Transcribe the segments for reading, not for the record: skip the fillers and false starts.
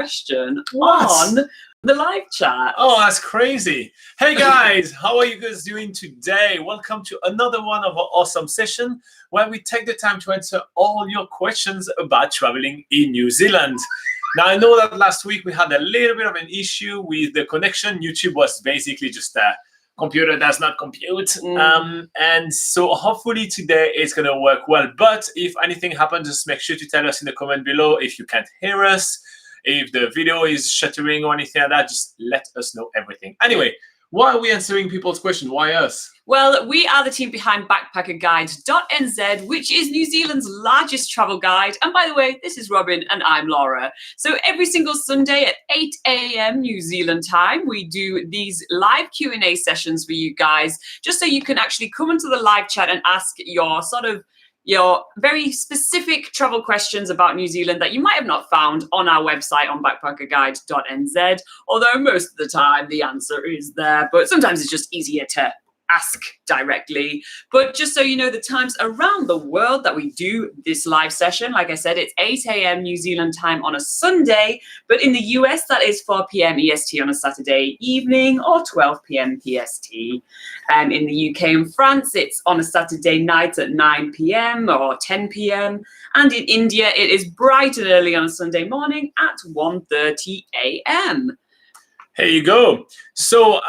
question What? on the live chat. Oh, that's crazy. Hey guys, how are you guys doing today? Welcome to another one of our awesome session where we take the time to answer all your questions about traveling in New Zealand. Now, I know that last week we had a little bit of an issue with the connection. YouTube was basically just a computer does not compute. And so hopefully today it's going to work well. But if anything happens, just make sure to tell us in the comment below if you can't hear us, if the video is shuttering or anything like that. Just let us know everything. Anyway, why are we answering people's questions? Why us? Well, we are the team behind BackpackerGuide.NZ, which is New Zealand's largest travel guide. And by the way, this is Robin and I'm Laura. So every single Sunday at 8 a.m. New Zealand time, we do these live Q&A sessions for you guys, just so you can actually come into the live chat and ask your very specific travel questions about New Zealand that you might have not found on our website on BackpackerGuide.NZ, although most of the time the answer is there, but sometimes it's just easier to ask directly. But just so you know, the times around the world that we do this live session, like I said, it's 8 a.m. New Zealand time on a Sunday, but in the US that is 4 p.m. EST on a Saturday evening or 12 p.m. PST. And in the UK and France, it's on a Saturday night at 9 p.m. or 10 p.m. And in India, it is bright and early on a Sunday morning at 1:30 a.m. Here you go. So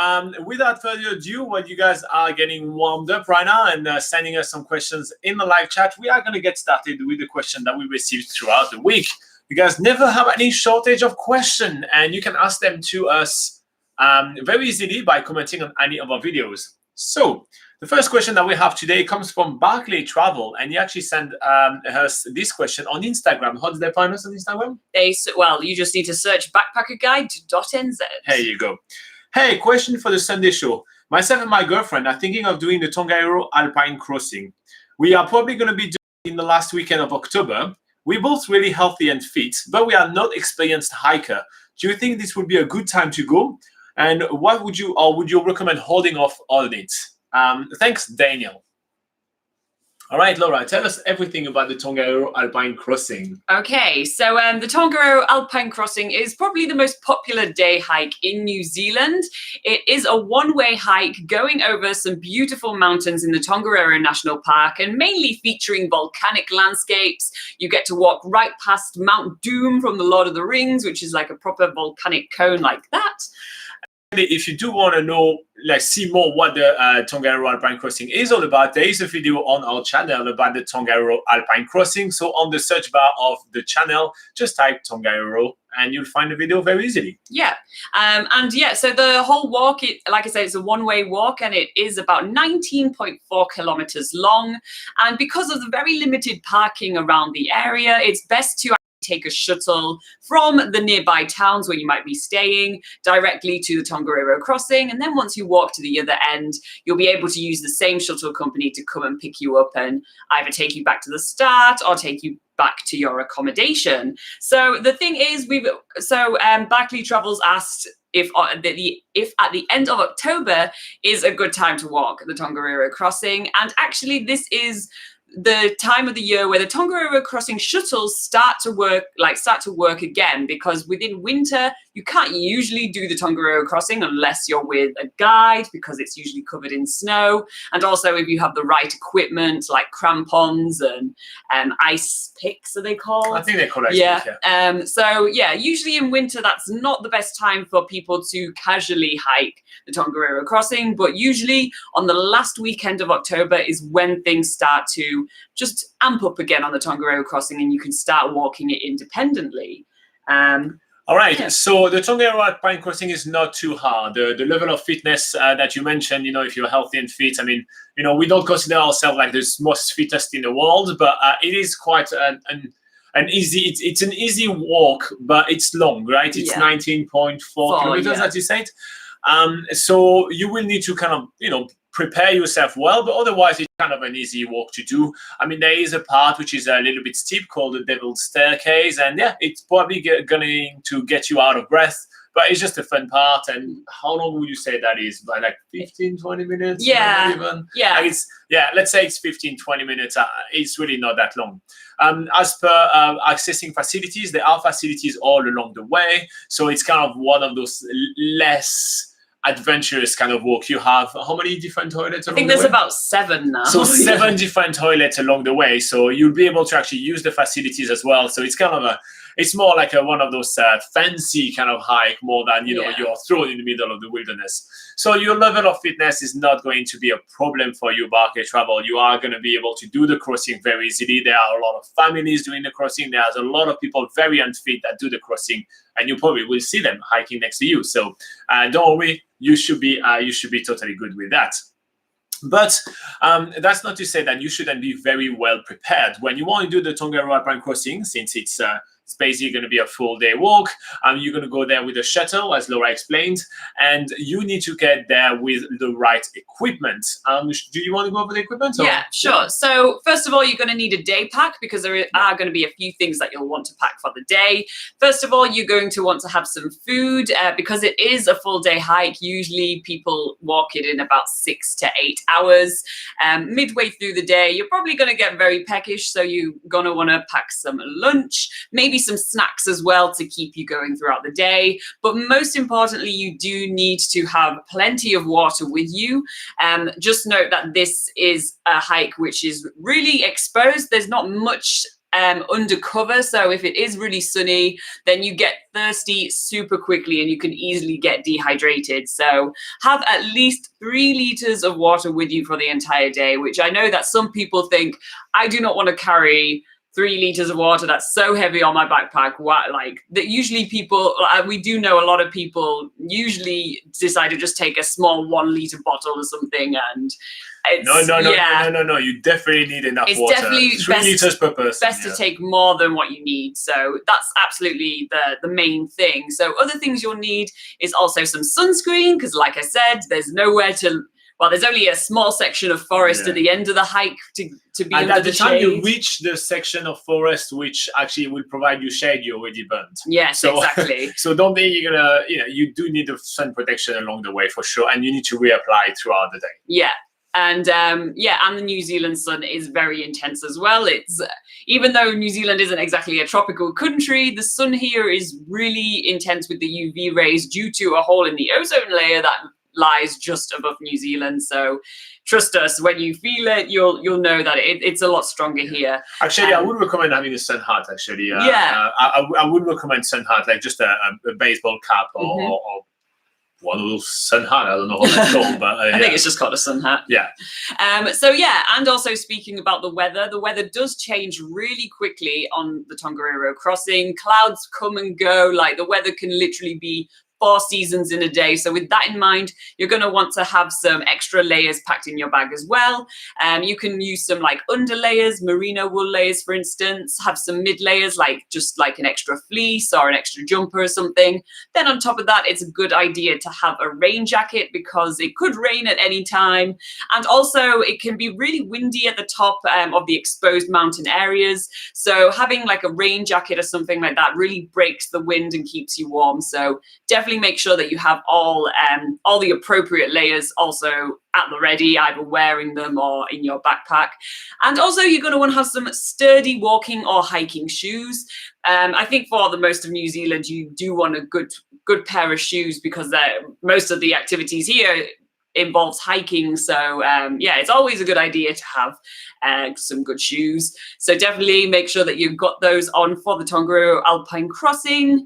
without further ado, while you guys are getting warmed up right now and sending us some questions in the live chat, we are going to get started with the question that we received throughout the week. You guys never have any shortage of questions, and you can ask them to us very easily by commenting on any of our videos. So the first question that we have today comes from Barclay Travel, and he actually sent us this question on Instagram. How did they find us on Instagram? Well, you just need to search BackpackerGuide.NZ. There you go. Hey, question for the Sunday show. Myself and my girlfriend are thinking of doing the Tongariro Alpine Crossing. We are probably going to be doing it in the last weekend of October. We're both really healthy and fit, but we are not experienced hiker. Do you think this would be a good time to go? And what would you recommend holding off on it? Thanks, Daniel. All right, Laura, tell us everything about the Tongariro Alpine Crossing. Okay, so the Tongariro Alpine Crossing is probably the most popular day hike in New Zealand. It is a one-way hike going over some beautiful mountains in the Tongariro National Park and mainly featuring volcanic landscapes. You get to walk right past Mount Doom from the Lord of the Rings, which is like a proper volcanic cone like that. If you do want to know, see more what the Tongariro Alpine Crossing is all about, there is a video on our channel about the Tongariro Alpine Crossing. So on the search bar of the channel, just type Tongariro and you'll find the video very easily. Yeah. So the whole walk, like I said, it's a one-way walk and it is about 19.4 kilometers long. And because of the very limited parking around the area, it's best to take a shuttle from the nearby towns where you might be staying directly to the Tongariro Crossing. And then once you walk to the other end, you'll be able to use the same shuttle company to come and pick you up and either take you back to the start or take you back to your accommodation. So the thing is, Barclay Travels asked if at the end of October is a good time to walk the Tongariro Crossing. And actually, this is the time of the year where the Tongariro Crossing shuttles start to work again, because within winter you can't usually do the Tongariro Crossing unless you're with a guide, because it's usually covered in snow, and also if you have the right equipment like crampons and ice picks, are they called? I think they're called ice picks, yeah. So yeah, usually in winter that's not the best time for people to casually hike the Tongariro Crossing, but usually on the last weekend of October is when things start to just amp up again on the Tongariro Crossing and you can start walking it independently. All right, so the Tongariro Alpine Crossing is not too hard. The level of fitness that you mentioned, if you're healthy and fit, I mean, we don't consider ourselves like the most fittest in the world, but it is quite an easy, it's an easy walk, but it's long, right? It's 19.4 kilometers, as you said. So you will need to kind of, prepare yourself well, but otherwise it's kind of an easy walk to do. I mean, there is a part which is a little bit steep called the Devil's Staircase, and yeah, it's probably going to get you out of breath, but it's just a fun part. And how long would you say that is? By like 15, 20 minutes? Yeah. Not even? Yeah. Like let's say it's 15, 20 minutes. It's really not that long. As per accessing facilities, there are facilities all along the way. So it's kind of one of those less adventurous kind of walk. You have how many different toilets along I think the there's way? about 7 now. So 7 different toilets along the way. So you'll be able to actually use the facilities as well. So it's kind of it's more like one of those fancy kind of hike more than, you know, you're thrown in the middle of the wilderness. So your level of fitness is not going to be a problem for you, Barclay Travel. You are going to be able to do the crossing very easily. There are a lot of families doing the crossing. There's a lot of people very unfit that do the crossing, and you probably will see them hiking next to you. So don't worry, you should be totally good with that. But that's not to say that you shouldn't be very well prepared. When you want to do the Tongariro Alpine Crossing, since it's basically going to be a full day walk, you're going to go there with a shuttle, as Laura explained, and you need to get there with the right equipment. Do you want to go over the equipment? Yeah, sure. Yeah. So first of all, you're going to need a day pack because there are going to be a few things that you'll want to pack for the day. First of all, you're going to want to have some food because it is a full day hike. Usually people walk it in about 6 to 8 hours. Midway through the day, you're probably going to get very peckish, so you're going to want to pack some lunch, maybe some snacks as well to keep you going throughout the day. But most importantly, you do need to have plenty of water with you. Just note that this is a hike which is really exposed. There's not much undercover, so if it is really sunny, then you get thirsty super quickly and you can easily get dehydrated. So have at least 3 liters of water with you for the entire day, which I know that some people think, I do not want to carry 3 liters of water, that's so heavy on my backpack. Like that, usually people, we do know a lot of people usually decide to just take a small 1 liter bottle or something, and it's, no, you definitely need enough it's water. Definitely 3 liters per person. Best to take more than what you need. So that's absolutely the main thing. So other things you'll need is also some sunscreen, because like I said, there's nowhere to, well, there's only a small section of forest at the end of the hike to be and under the shade. And at the time you reach the section of forest which actually will provide you shade, you're already burnt. Yes, so, exactly. So don't think you're gonna, you do need the sun protection along the way for sure, and you need to reapply throughout the day. Yeah. And and the New Zealand sun is very intense as well. It's even though New Zealand isn't exactly a tropical country, the sun here is really intense with the UV rays due to a hole in the ozone layer that lies just above New Zealand. So trust us, when you feel it, you'll know that it's a lot stronger here. Actually, I would recommend having a sun hat. Actually, I would recommend sun hat, like just a baseball cap or one of those sun hat. I don't know what it's called, but I think it's just called a sun hat. Yeah. And also speaking about the weather does change really quickly on the Tongariro crossing. Clouds come and go. Like the weather can literally be 4 seasons in a day. So with that in mind, you're going to want to have some extra layers packed in your bag as well. You can use some like under layers, merino wool layers, for instance, have some mid layers, like just like an extra fleece or an extra jumper or something. Then on top of that, it's a good idea to have a rain jacket because it could rain at any time. And also it can be really windy at the top of the exposed mountain areas. So having like a rain jacket or something like that really breaks the wind and keeps you warm. So definitely make sure that you have all the appropriate layers also at the ready, either wearing them or in your backpack. And also you're going to want to have some sturdy walking or hiking shoes. I think for the most of New Zealand, you do want a good pair of shoes because most of the activities here involves hiking. So it's always a good idea to have some good shoes. So definitely make sure that you've got those on for the Tongariro Alpine Crossing.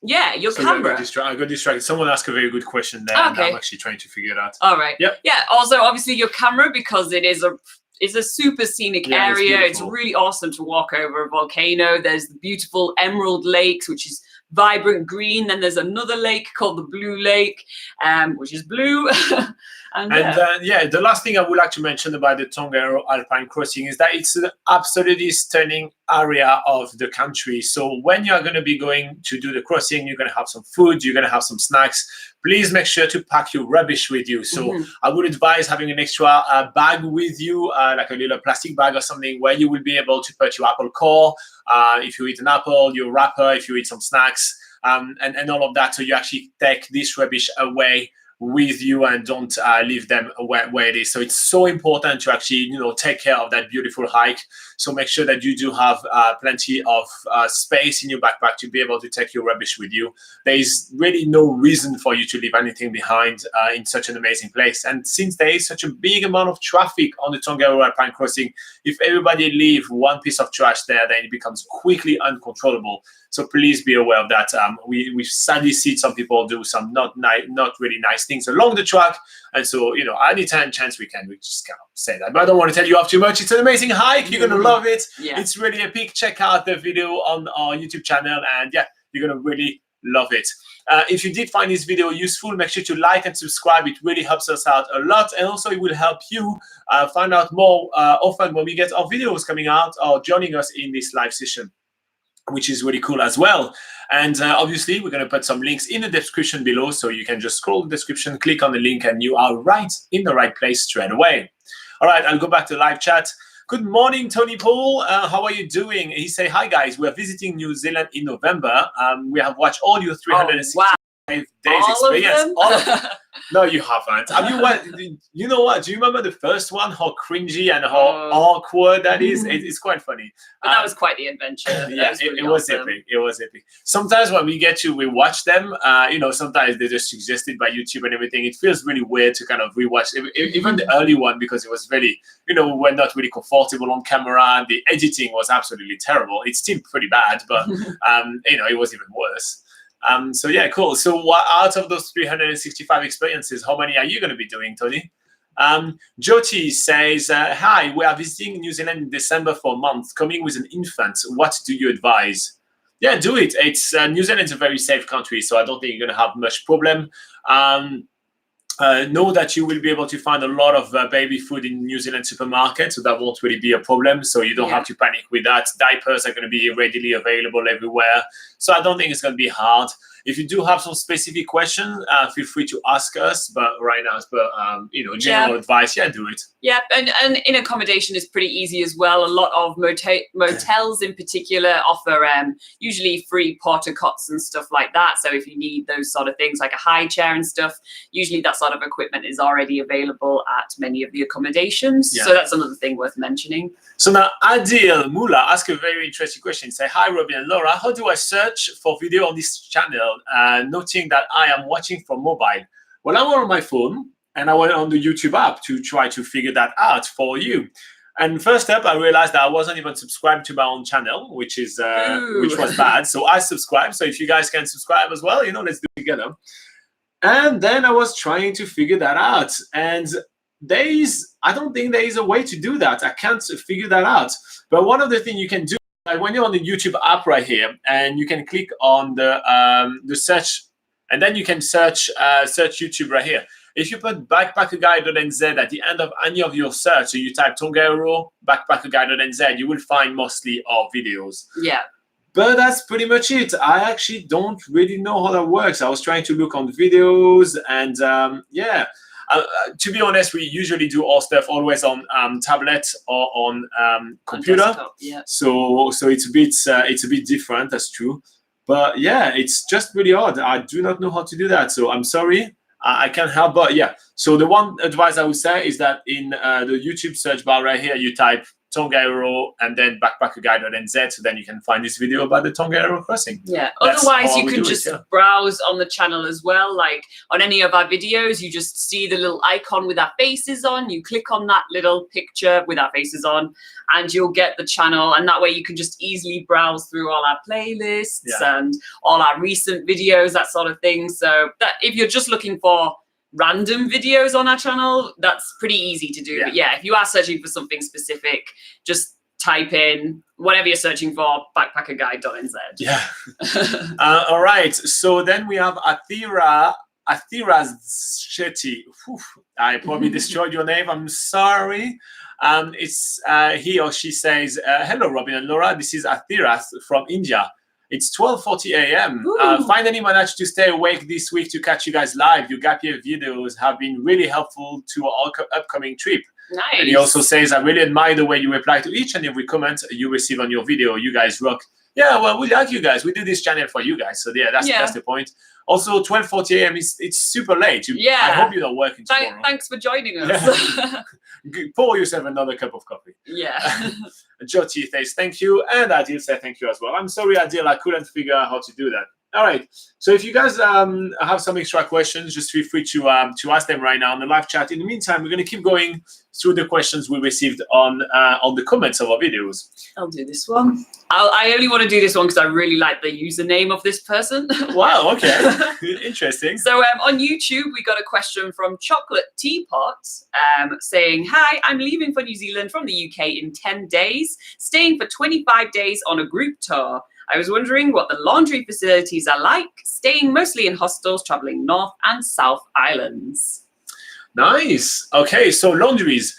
Your camera. I got distracted. Someone asked a very good question there, and I'm actually trying to figure it out. All right. Yep. Yeah. Also, obviously, your camera, because it is a super scenic area. It's really awesome to walk over a volcano. There's the beautiful Emerald Lakes, which is vibrant green. Then there's another lake called the Blue Lake, which is blue. The last thing I would like to mention about the Tongariro Alpine Crossing is that it's an absolutely stunning area of the country. So when you're going to be going to do the crossing, you're going to have some food, you're going to have some snacks. Please make sure to pack your rubbish with you. So I would advise having an extra bag with you, like a little plastic bag or something, where you will be able to put your apple core, if you eat an apple, your wrapper, if you eat some snacks, and all of that. So you actually take this rubbish away with you and don't leave them where it is. So it's so important to actually, take care of that beautiful hike. So make sure that you do have plenty of space in your backpack to be able to take your rubbish with you. There is really no reason for you to leave anything behind in such an amazing place. And since there is such a big amount of traffic on the Tongariro Alpine Crossing, if everybody leave one piece of trash there, then it becomes quickly uncontrollable. So please be aware of that. We've sadly seen some people do some not really nice things along the track. And so, anytime chance we just kind of say that. But I don't want to tell you off too much. It's an amazing hike. You're going to love it. Yeah. It's really epic. Check out the video on our YouTube channel. And yeah, you're going to really love it. If you did find this video useful, make sure to like and subscribe. It really helps us out a lot. And also it will help you find out more often when we get our videos coming out or joining us in this live session, which is really cool as well. And obviously, we're going to put some links in the description below, so you can just scroll the description, click on the link, and you are right in the right place straight away. All right, I'll go back to live chat. Good morning, Tony Paul. How are you doing? He say, hi, guys. We're visiting New Zealand in November. We have watched all your 365 days experience. All of them? No, you haven't. Have you? You know what? Do you remember the first one? How cringy and how awkward that is. It's quite funny. But that was quite the adventure. Yeah, it was epic. It was epic. Sometimes when we watch them. Sometimes they're just suggested by YouTube and everything. It feels really weird to kind of rewatch even the early one, because it was very, we're not really comfortable on camera. The editing was absolutely terrible. It's still pretty bad, but it was even worse. So yeah, cool. So out of those 365 experiences, how many are you going to be doing, Tony? Jyoti says, hi, we are visiting New Zealand in December for a month, coming with an infant. What do you advise? Yeah, do it. It's New Zealand is a very safe country, so I don't think you're going to have much problem. Know that you will be able to find a lot of baby food in New Zealand supermarkets, so that won't really be a problem. So you don't have to panic with that. Diapers are going to be readily available everywhere. So I don't think it's going to be hard. If you do have some specific questions, feel free to ask us. But right now, general advice, do it. Yeah, and in accommodation is pretty easy as well. A lot of motels in particular offer usually free porta cots and stuff like that. So if you need those sort of things like a high chair and stuff, usually that sort of equipment is already available at many of the accommodations. Yeah. So that's another thing worth mentioning. So now Adil Mula asked a very interesting question. Say, hi, Robin and Laura. How do I search for video on this channel, noting that I am watching from mobile? Well, I went on my phone and I went on the YouTube app to try to figure that out for you. And first up, I realized that I wasn't even subscribed to my own channel, which was bad. So I subscribed. So if you guys can subscribe as well, let's do it together. And then I was trying to figure that out. And I don't think there is a way to do that. I can't figure that out. But one of the things you can do, like when you're on the YouTube app right here, and you can click on the search, and then you can search YouTube right here. If you put BackpackerGuide.NZ at the end of any of your search, so you type Tongariro, BackpackerGuide.NZ, you will find mostly our videos. Yeah. But that's pretty much it. I actually don't really know how that works. I was trying to look on the videos, and to be honest, we usually do all stuff always on tablet or on computer. Desktop, yeah. So it's a bit different. That's true. But yeah, it's just really odd. I do not know how to do that. So I'm sorry. I can't help. But yeah. So the one advice I would say is that in the YouTube search bar right here, you type Tongariro and then BackpackerGuide.NZ, so then you can find this video about the Tongariro crossing. Yeah. Otherwise, you can just browse on the channel as well. Like on any of our videos, you just see the little icon with our faces on. You click on that little picture with our faces on, and you'll get the channel. And that way, you can just easily browse through all our playlists and all our recent videos, that sort of thing. So that if you're just looking for random videos on our channel, that's pretty easy to do. But yeah, if you are searching for something specific, just type in whatever you're searching for, BackpackerGuide.NZ. Yeah. All right. So then we have Athira Athiraz Shetty. I probably destroyed your name. I'm sorry. It's he or she says, hello, Robin and Laura. This is Athiraz from India. It's 12:40 a.m. Finally managed to stay awake this week to catch you guys live. Your gap year videos have been really helpful to our upcoming trip. Nice. And he also says, I really admire the way you reply to each and every comment you receive on your video. You guys rock. Yeah, well, we like you guys. We do this channel for you guys. So yeah, that's the point. Also, 12:40 a.m. It's super late. I hope you're not working tomorrow. Thanks for joining us. Yeah. Pour yourself another cup of coffee. Yeah. Jyoti says thank you, and Adil says thank you as well. I'm sorry, Adil, I couldn't figure out how to do that. All right. So if you guys have some extra questions, just feel free to ask them right now in the live chat. In the meantime, we're going to keep going through the questions we received on the comments of our videos. I'll do this one. I only want to do this one because I really like the username of this person. Wow. Okay. Interesting. So on YouTube, we got a question from Chocolate Teapot saying, "Hi, I'm leaving for New Zealand from the UK in 10 days, staying for 25 days on a group tour. I was wondering what the laundry facilities are like, staying mostly in hostels, traveling North and South Islands." Nice. Okay, so laundries.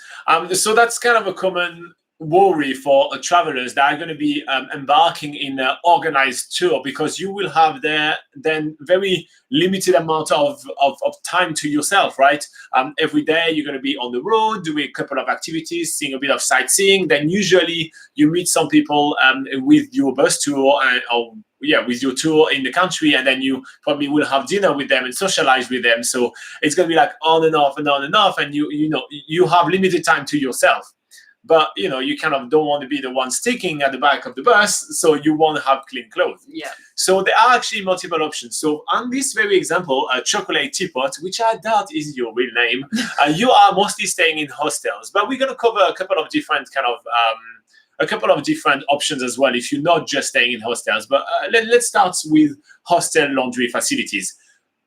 So that's kind of a common worry for travelers that are going to be embarking in an organized tour, because you will have there then very limited amount of time to yourself, right? Every day you're going to be on the road doing a couple of activities, seeing a bit of sightseeing. Then usually you meet some people with your bus tour with your tour in the country, and then you probably will have dinner with them and socialize with them. So it's going to be like on and off and on and off, and you have limited time to yourself. But you kind of don't want to be the one sticking at the back of the bus, so you won't have clean clothes. Yeah. So there are actually multiple options. So on this very example, Chocolate Teapot, which I doubt is your real name, you are mostly staying in hostels. But we're going to cover a couple of different options as well, if you're not just staying in hostels. But let's start with hostel laundry facilities.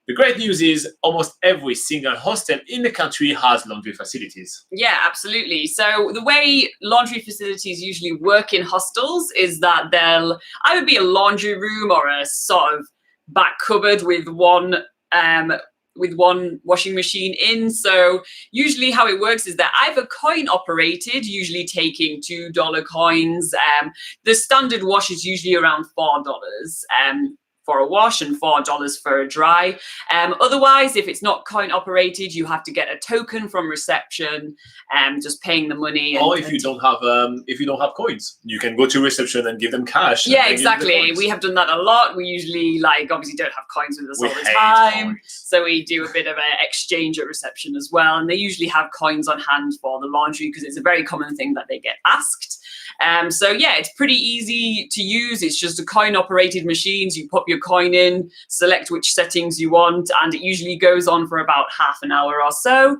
The great news is almost every single hostel in the country has laundry facilities. Yeah, absolutely. So the way laundry facilities usually work in hostels is that there'll either be a laundry room or a sort of back cupboard with one washing machine in. So usually how it works is they're either coin operated, usually taking $2 coins. The standard wash is usually around $4 for a wash and $4 for a dry. Otherwise, if it's not coin operated, you have to get a token from reception, just paying the money. Or if you don't have coins, you can go to reception and give them cash. Yeah, exactly. We have done that a lot. We usually obviously don't have coins with us all the time. Coins. So we do a bit of an exchange at reception as well. And they usually have coins on hand for the laundry because it's a very common thing that they get asked. So yeah, it's pretty easy to use. It's just a coin operated machines. You pop your coin in, select which settings you want, and it usually goes on for about half an hour or so.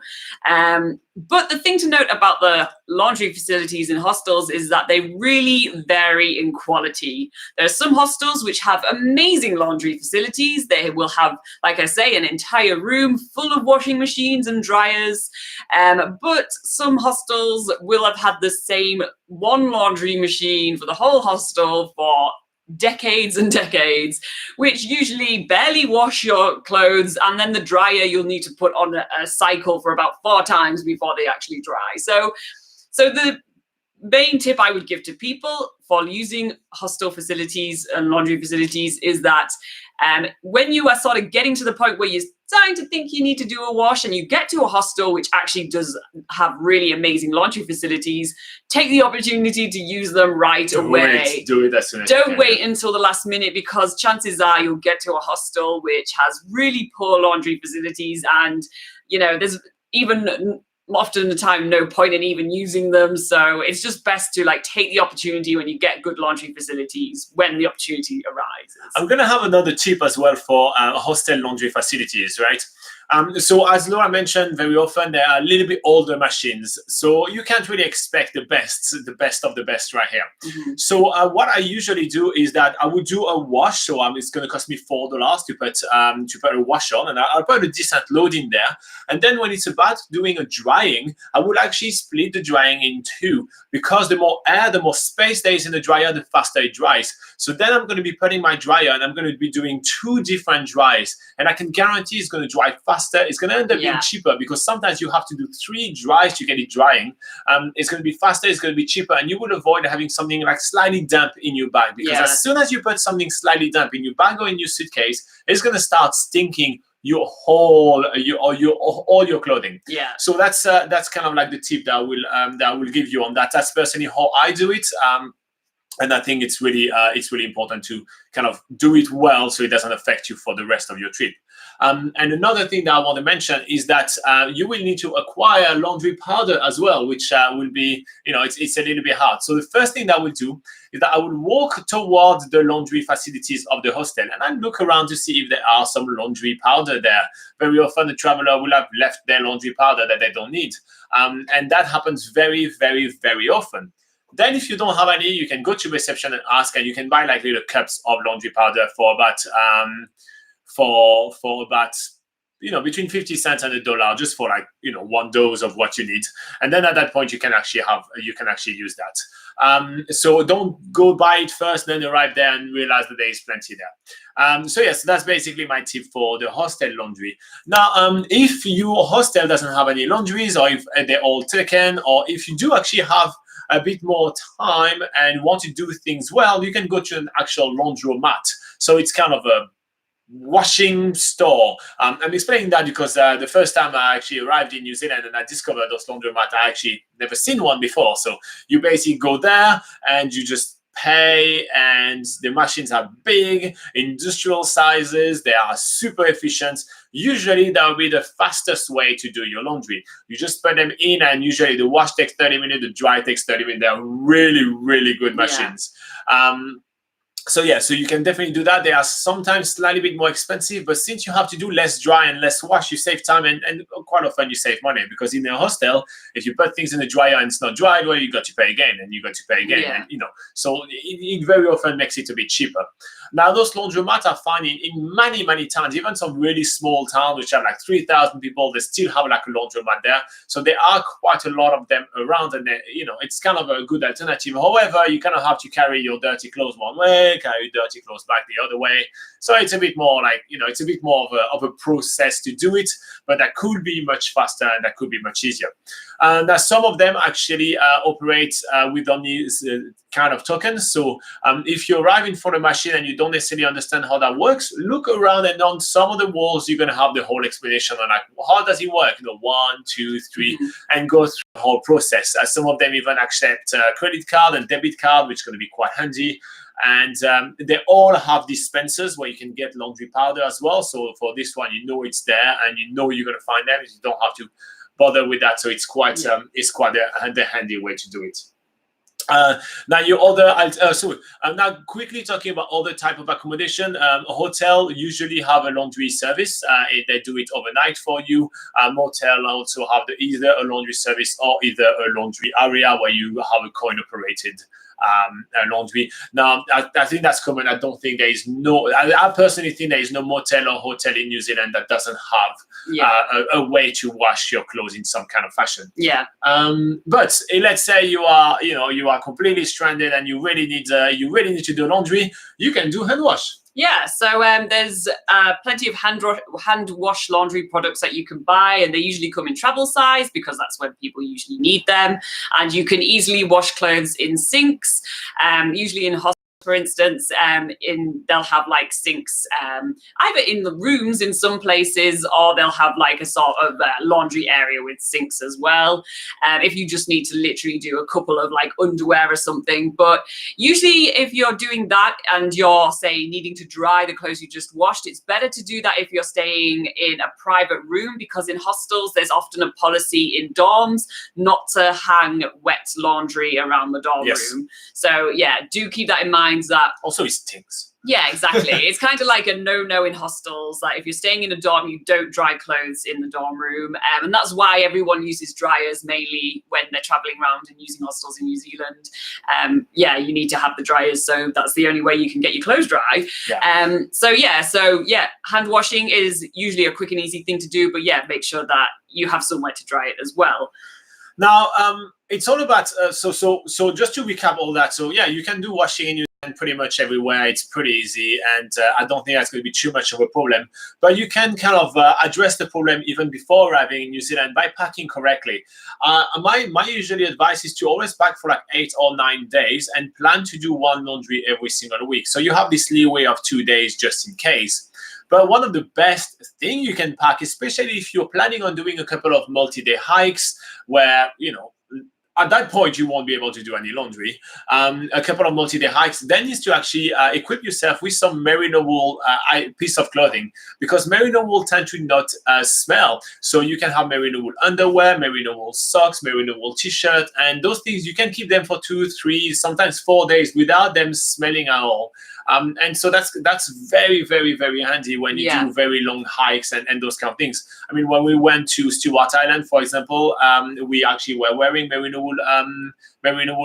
But the thing to note about the laundry facilities in hostels is that they really vary in quality. There are some hostels which have amazing laundry facilities. They will have, like I say, an entire room full of washing machines and dryers. But some hostels will have had the same one laundry machine for the whole hostel for decades and decades, which usually barely wash your clothes, and then the dryer you'll need to put on a cycle for about 4 times before they actually dry. So the main tip I would give to people for using hostel facilities and laundry facilities is that when you are sort of getting to the point where you're starting to think you need to do a wash and you get to a hostel which actually does have really amazing laundry facilities, take the opportunity to use them right away. Do it as soon as you can. Don't wait until the last minute, because chances are you'll get to a hostel which has really poor laundry facilities, and there's even often the time no point in even using them. So it's just best to take the opportunity when you get good laundry facilities when the opportunity arises. I'm gonna have another tip as well for hostel laundry facilities, right? So as Laura mentioned, very often they are a little bit older machines, so you can't really expect the best of the best right here. So what I usually do is that I would do a wash. So it's going to cost me $4 to put a wash on, and I'll put a decent load in there. And then when it's about doing a drying, I would actually split the drying in two, because the more air, the more space there is in the dryer, the faster it dries. So then I'm going to be putting my dryer, and I'm going to be doing 2 different dries, and I can guarantee it's going to dry faster. It's going to end up being cheaper, because sometimes you have to do 3 dries to get it drying. It's going to be faster, it's going to be cheaper, and you would avoid having something like slightly damp in your bag, because as soon as you put something slightly damp in your bag or in your suitcase, it's going to start stinking all your clothing. So that's kind of like the tip that I will give you on that. That's personally how I do it. And I think it's really important to kind of do it well, so it doesn't affect you for the rest of your trip. And another thing that I want to mention is that you will need to acquire laundry powder as well, which will be, it's a little bit hard. So the first thing that I will do is that I will walk towards the laundry facilities of the hostel, and I look around to see if there are some laundry powder there. Very often the traveler will have left their laundry powder that they don't need. And that happens very, very, very often. Then if you don't have any, you can go to reception and ask, and you can buy like little cups of laundry powder for about between 50 cents and $1, just for like 1 dose of what you need. And then at that point you can actually use that. So don't go buy it first, then arrive there and realize that there is plenty there. So yes, that's basically my tip for the hostel laundry. Now, if your hostel doesn't have any laundries, or if they're all taken, or if you do actually have a bit more time and want to do things well, you can go to an actual laundromat. So it's kind of a washing store. I'm explaining that because the first time I actually arrived in New Zealand and I discovered those laundromats, I actually never seen one before. So you basically go there and you just pay, and the machines are big, industrial sizes. They are super efficient. Usually that will be the fastest way to do your laundry. You just put them in, and usually the wash takes 30 minutes, the dry takes 30 minutes. They're really, really good machines. So you can definitely do that. They are sometimes slightly bit more expensive, but since you have to do less dry and less wash, you save time, and quite often you save money, because in a hostel, if you put things in the dryer and it's not dried, well, you got to pay again, and you got to pay again, and so it very often makes it a bit cheaper. Now, those laundromats are found in many, many towns, even some really small towns which have like 3,000 people. They still have like a laundromat there, so there are quite a lot of them around, and it's kind of a good alternative. However, you kind of have to carry your dirty clothes one way, carry dirty clothes back the other way. So it's a bit more like, it's a bit more of a process to do it, but that could be much faster and that could be much easier. Now, some of them actually operate with only kind of tokens. So if you arrive in front of a machine and you don't necessarily understand how that works, look around, and on some of the walls, you're going to have the whole explanation on like, how does it work? 1, 2, 3, and go through the whole process. Some of them even accept credit card and debit card, which is going to be quite handy. And they all have dispensers where you can get laundry powder as well. So for this one, it's there, and you're going to find them. You don't have to bother with that. So it's quite a handy way to do it. Now quickly talking about other type of accommodation. A hotel usually have a laundry service. They do it overnight for you. Motel also have either a laundry service or either a laundry area where you have a coin operated laundry. Now, I think that's common. I don't think there is I personally think there is no motel or hotel in New Zealand that doesn't have a way to wash your clothes in some kind of fashion. But let's say you are completely stranded and you really need to do laundry. You can do hand wash. So there's plenty of hand wash laundry products that you can buy, and they usually come in travel size because that's when people usually need them. And you can easily wash clothes in sinks, usually in hostels. For instance, they'll have like sinks either in the rooms in some places, or they'll have like a sort of laundry area with sinks as well. If you just need to literally do a couple of like underwear or something. But usually if you're doing that and you're, say, needing to dry the clothes you just washed, it's better to do that if you're staying in a private room, because in hostels there's often a policy in dorms not to hang wet laundry around the dorm room. So do keep that in mind. finds that Also, it stinks. yeah, exactly. It's kind of like a no-no in hostels. Like if you're staying in a dorm, you don't dry clothes in the dorm room. And that's why everyone uses dryers mainly when they're traveling around and using hostels in New Zealand. Yeah, you need to have the dryers. So that's the only way you can get your clothes dry. Yeah. So hand washing is usually a quick and easy thing to do. But yeah, make sure that you have somewhere to dry it as well. Now, it's all about, so just to recap all that. So yeah, you can do washing in New Zealand pretty much everywhere. It's pretty easy. And I don't think that's going to be too much of a problem. But you can kind of address the problem even before arriving in New Zealand by packing correctly. My usually advice is to always pack for like 8 or 9 days and plan to do one laundry every single week. So you have this leeway of 2 days just in case. But one of the best things you can pack, especially if you're planning on doing a couple of multi-day hikes where, at that point, you won't be able to do any laundry. A couple of multi-day hikes, then is to actually equip yourself with some merino wool piece of clothing, because merino wool tend to not smell. So you can have merino wool underwear, merino wool socks, merino wool t-shirt, and those things, you can keep them for 2, 3, sometimes 4 days without them smelling at all. And so that's very, very, very handy when you do very long hikes and those kind of things. I mean, when we went to Stewart Island, for example, we actually were wearing merino wool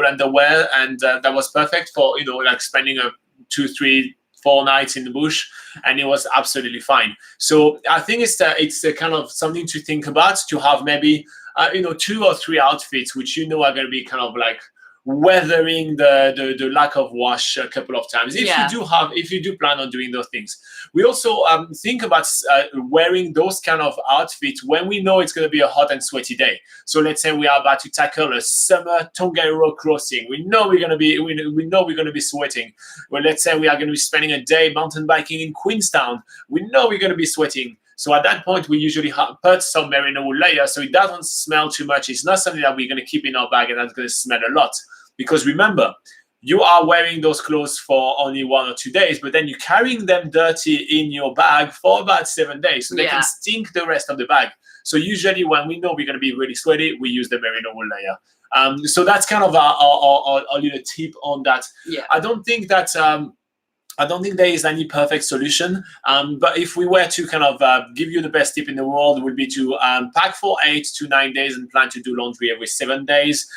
underwear, and that was perfect for like spending 2, 3, 4 nights in the bush, and it was absolutely fine. So I think it's a kind of something to think about, to have maybe 2 or 3 outfits which are going to be kind of like weathering the lack of wash a couple of times if you do plan on doing those things. We also think about wearing those kind of outfits when we know it's going to be a hot and sweaty day. So let's say we are about to tackle a summer Tongariro crossing. We know we're going to be sweating. Well, let's say we are going to be spending a day mountain biking in Queenstown. We know we're going to be sweating. So at that point, we usually put some merino wool layer so it doesn't smell too much. It's not something that we're going to keep in our bag and that's going to smell a lot. Because remember, you are wearing those clothes for only 1 or 2 days, but then you're carrying them dirty in your bag for about 7 days. So they can stink the rest of the bag. So usually when we know we're going to be really sweaty, we use the merino wool layer. So that's kind of our little tip on that. Yeah. I don't think there is any perfect solution, but if we were to kind of give you the best tip in the world, would be to pack for 8 to 9 days and plan to do laundry every 7 days.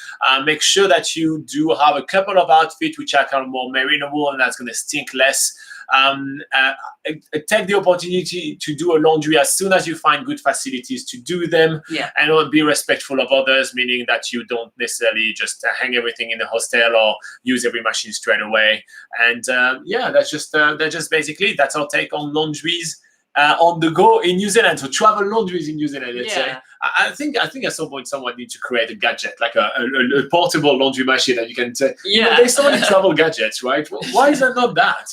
Make sure that you do have a couple of outfits which are kind of more merino wool and that's going to stink less. Take the opportunity to do a laundry as soon as you find good facilities to do them, and be respectful of others, meaning that you don't necessarily just hang everything in the hostel or use every machine straight away. And that's just basically that's our take on laundries on the go in New Zealand. So travel laundries in New Zealand, let's say. I think at some point someone needs to create a gadget, like a portable laundry machine that you can take. There's so many travel gadgets, right? Why is there not that?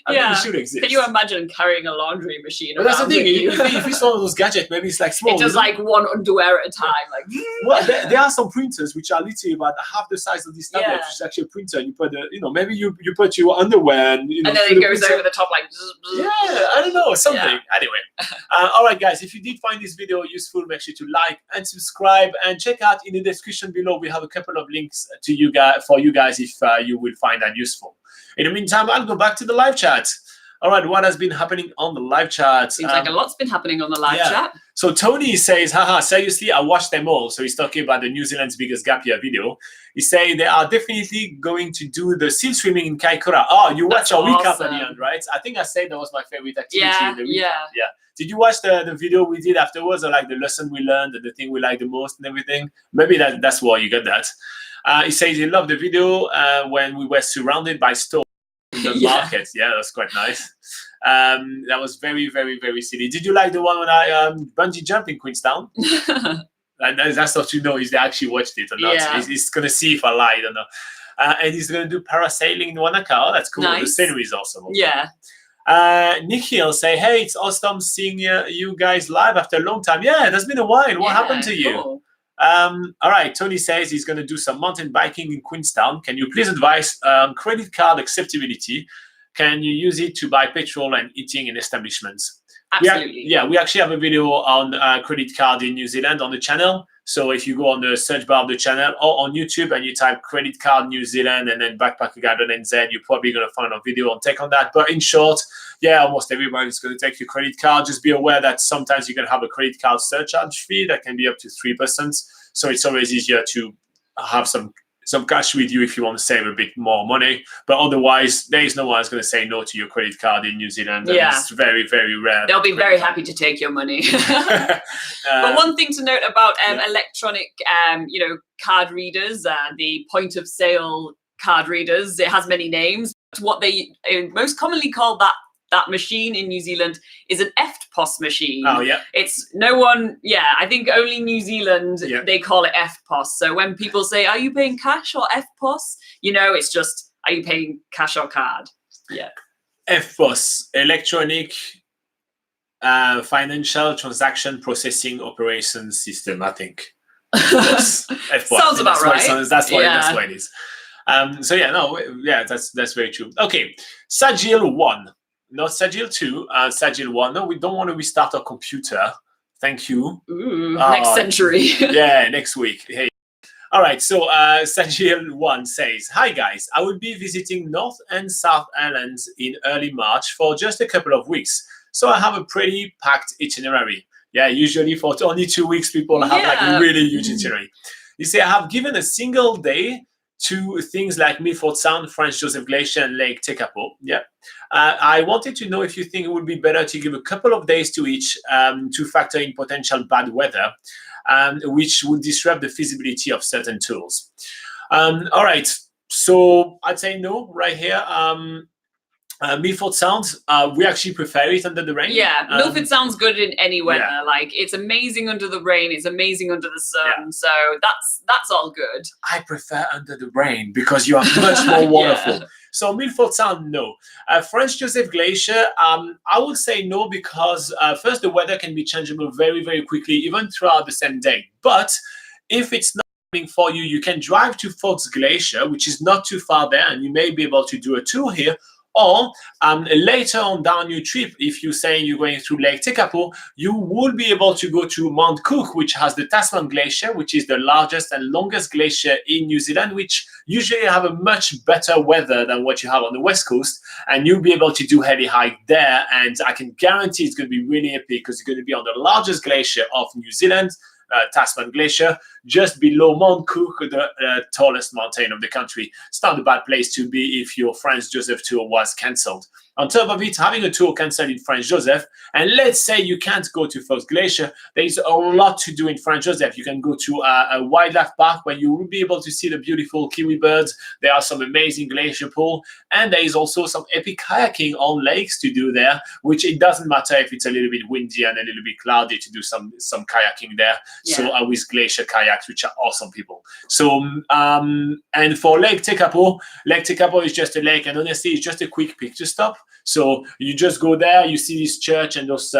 I think it should exist. Can you imagine carrying a laundry machine But that's the around thing. with you? If it's one of those gadgets, maybe it's like small. It does like one underwear at a time. Like, well, there are some printers which are literally about half the size of this tablet, which is actually a printer. And you put maybe you put your underwear and and then it goes over the top like. I don't know, something. Anyway, all right, guys. If you did find this video useful, make sure to like and subscribe, and check out in the description below. We have a couple of links to you guys if you will find that useful. In the meantime, I'll go back to the live chat. All right, what has been happening on the live chat? Seems like a lot's been happening on the live chat. So Tony says, haha, seriously, I watched them all. So he's talking about the New Zealand's biggest gap year video. He's saying they are definitely going to do the seal swimming in Kaikoura. Oh, you watched our recap at the end, right? I think I said that was my favorite activity in the week. Yeah. Did you watch the video we did afterwards, or like the lesson we learned, the thing we liked the most and everything? Maybe that's why you got that. He says he loved the video when we were surrounded by stores. The market, that's quite nice. That was very, very, very silly. Did you like the one when I bungee jumped in Queenstown? And that's what you know is they actually watched it or not. He's gonna see if I lied or not. And he's gonna do parasailing in Wanaka. That's cool. Nice. The scenery is awesome. Yeah. Nikhil say, hey, it's awesome seeing you guys live after a long time. Yeah, that's been a while. What happened to you? Cool. All right, Tony says he's going to do some mountain biking in Queenstown. Can you please advise credit card acceptability? Can you use it to buy petrol and eating in establishments? Absolutely. We actually have a video on credit card in New Zealand on the channel. So if you go on the search bar of the channel or on YouTube and you type credit card New Zealand and then BackpackerGuide.NZ, you're probably going to find a video on take on that. But in short, almost everybody is going to take your credit card. Just be aware that sometimes you're going to have a credit card surcharge fee that can be up to 3%. So it's always easier to have some cash with you if you want to save a bit more money. But otherwise, there is no one who's going to say no to your credit card in New Zealand. Yeah. It's very, very rare. They'll be very happy to take your money. But one thing to note about electronic, card readers, the point of sale card readers, it has many names. What they most commonly call that machine in New Zealand is an EFTPOS machine. Oh, yeah. It's I think only New Zealand, they call it EFTPOS. So when people say, are you paying cash or EFTPOS? It's just, are you paying cash or card? Yeah. EFTPOS, Electronic Financial Transaction Processing Operation System, I think. EFTPOS. Sounds about right. That's what it is. That's very true. Okay, Sagil 1. Not Sagil 2, Sagil 1. No, we don't want to restart our computer. Thank you. Ooh, next century. Next week. Hey. All right, so Sagil 1 says, hi guys, I will be visiting North and South Islands in early March for just a couple of weeks. So I have a pretty packed itinerary. Yeah, usually for only 2 weeks, people have like a really huge itinerary. You see, I have given a single day to things like Milford Sound, Franz Joseph Glacier, and Lake Tekapo. Yeah. I wanted to know if you think it would be better to give a couple of days to each to factor in potential bad weather, which would disrupt the feasibility of certain tools. All right. So I'd say no right here. Milford Sound, we actually prefer it under the rain. Yeah, Milford sounds good in any weather. Like, it's amazing under the rain, it's amazing under the sun. So that's all good. I prefer under the rain because you are much more wonderful. So Milford Sound, no. Franz Joseph Glacier, I would say no because first, the weather can be changeable very, very quickly, even throughout the same day. But if it's not for you, you can drive to Fox Glacier, which is not too far there, and you may be able to do a tour here. Or later on down your trip, if you say you're going through Lake Tekapo, you will be able to go to Mount Cook, which has the Tasman Glacier, which is the largest and longest glacier in New Zealand, which usually have a much better weather than what you have on the West Coast. And you'll be able to do heli hike there. And I can guarantee it's going to be really epic because you're going to be on the largest glacier of New Zealand, Tasman Glacier, just below Mount Cook, the tallest mountain of the country. It's not a bad place to be if your Franz Joseph tour was cancelled. On top of it, having a tour cancelled in Franz Joseph, and let's say you can't go to Fox Glacier, there is a lot to do in Franz Joseph. You can go to a wildlife park where you will be able to see the beautiful kiwi birds. There are some amazing glacier pool, and there is also some epic kayaking on lakes to do there, which it doesn't matter if it's a little bit windy and a little bit cloudy to do some kayaking there. Yeah. So with glacier kayaks, which are awesome people. So and for Lake Tekapo is just a lake, and honestly, it's just a quick picture stop. So you just go there, you see this church and those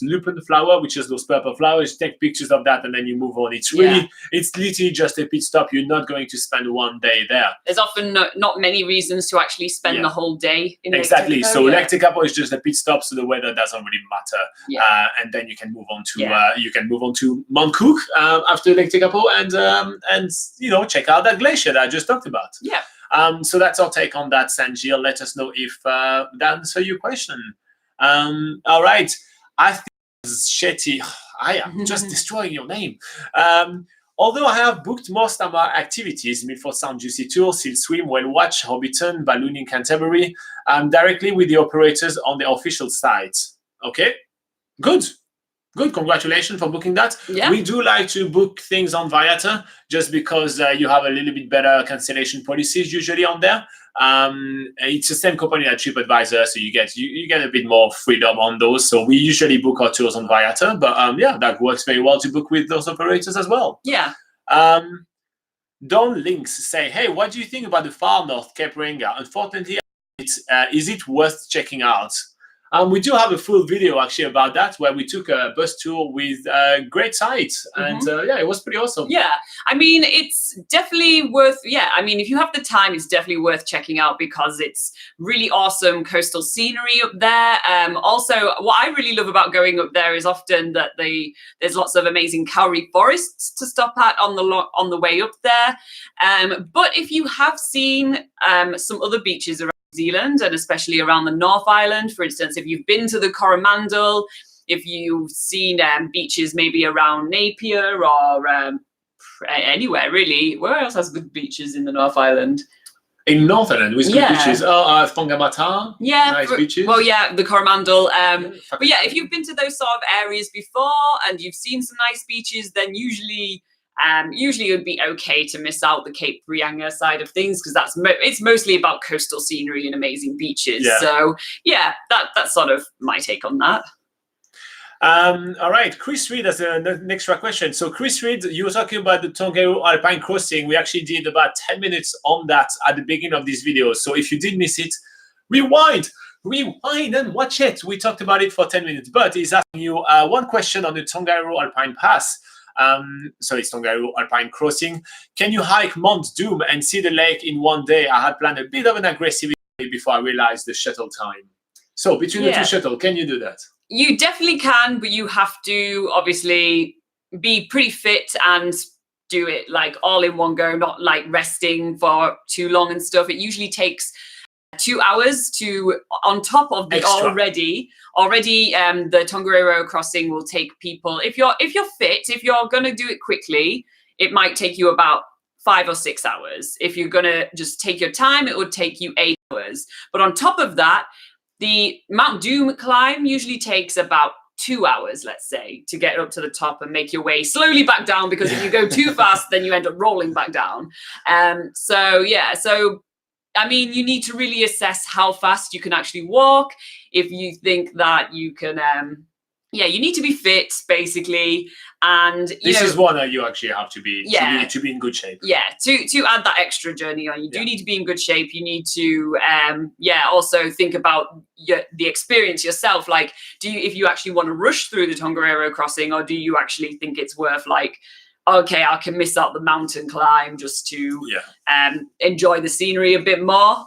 lupin flower, which is those purple flowers. Take pictures of that, and then you move on. It's really, it's literally just a pit stop. You're not going to spend one day there. There's often not many reasons to actually spend the whole day in exactly. Lake Tekapo. So Lake Tekapo is just a pit stop, so the weather doesn't really matter. And then you can move on to Mount Cook after Lake Tekapo, and check out that glacier that I just talked about. Yeah. So that's our take on that, Sanjil. Let us know if that answers your question. All right. I think Shetty, I am just destroying your name. Although I have booked most of my activities, Milford Sound Juicy Tour, Seal Swim, Whale Watch, Hobbiton, Ballooning Canterbury, directly with the operators on the official site. Okay, good. Good, congratulations for booking that. Yeah. We do like to book things on Viator just because you have a little bit better cancellation policies usually on there. It's the same company at TripAdvisor, so you get a bit more freedom on those. So we usually book our tours on Viator, but that works very well to book with those operators as well. Yeah. Don Links say, hey, what do you think about the far north Cape Reinga? Unfortunately, is it worth checking out? We do have a full video actually about that, where we took a bus tour with great sights, and yeah, it was pretty awesome. Yeah, I mean, it's definitely worth, I mean, if you have the time, it's definitely worth checking out because it's really awesome coastal scenery up there. Also, what I really love about going up there is often that there's lots of amazing kauri forests to stop at on the way up there. But if you have seen some other beaches around New Zealand, and especially around the North Island, for instance, if you've been to the Coromandel, if you've seen beaches maybe around Napier or anywhere really. Where else has good beaches in the North Island? In North Island, with good beaches. Whangamata. Yeah, nice beaches. Well, yeah, the Coromandel. But yeah, if you've been to those sort of areas before and you've seen some nice beaches, then usually it would be okay to miss out the Cape Reinga side of things because it's mostly about coastal scenery and amazing beaches. Yeah. So yeah, that's sort of my take on that. All right, Chris Reed has an extra question. So Chris Reed, you were talking about the Tongariro Alpine Crossing. We actually did about 10 minutes on that at the beginning of this video. So if you did miss it, rewind and watch it. We talked about it for 10 minutes, but he's asking you one question on the Tongariro Alpine Pass. So it's Tongariro Alpine Crossing. Can you hike Mount Doom and see the lake in one day? I had planned a bit of an aggressive before I realized the shuttle time. So between the two shuttle, can you do that? You definitely can, but you have to obviously be pretty fit and do it like all in one go, not like resting for too long and stuff. It usually takes 2 hours to, on top of the Extra. already the Tongariro crossing will take people, if you're fit, if you're going to do it quickly, it might take you about 5 or 6 hours. If you're going to just take your time, it would take you 8 hours. But on top of that, the Mount Doom climb usually takes about 2 hours, let's say, to get up to the top and make your way slowly back down, because if you go too fast, then you end up rolling back down. So I mean, you need to really assess how fast you can actually walk. If you think that you can, you need to be fit, basically. And this is one that you actually have to be to be in good shape. Yeah, to add that extra journey on, you do need to be in good shape. You need to also think about the experience yourself. Like, if you actually want to rush through the Tongariro crossing, or do you actually think it's worth, like, okay, I can miss out the mountain climb just to enjoy the scenery a bit more.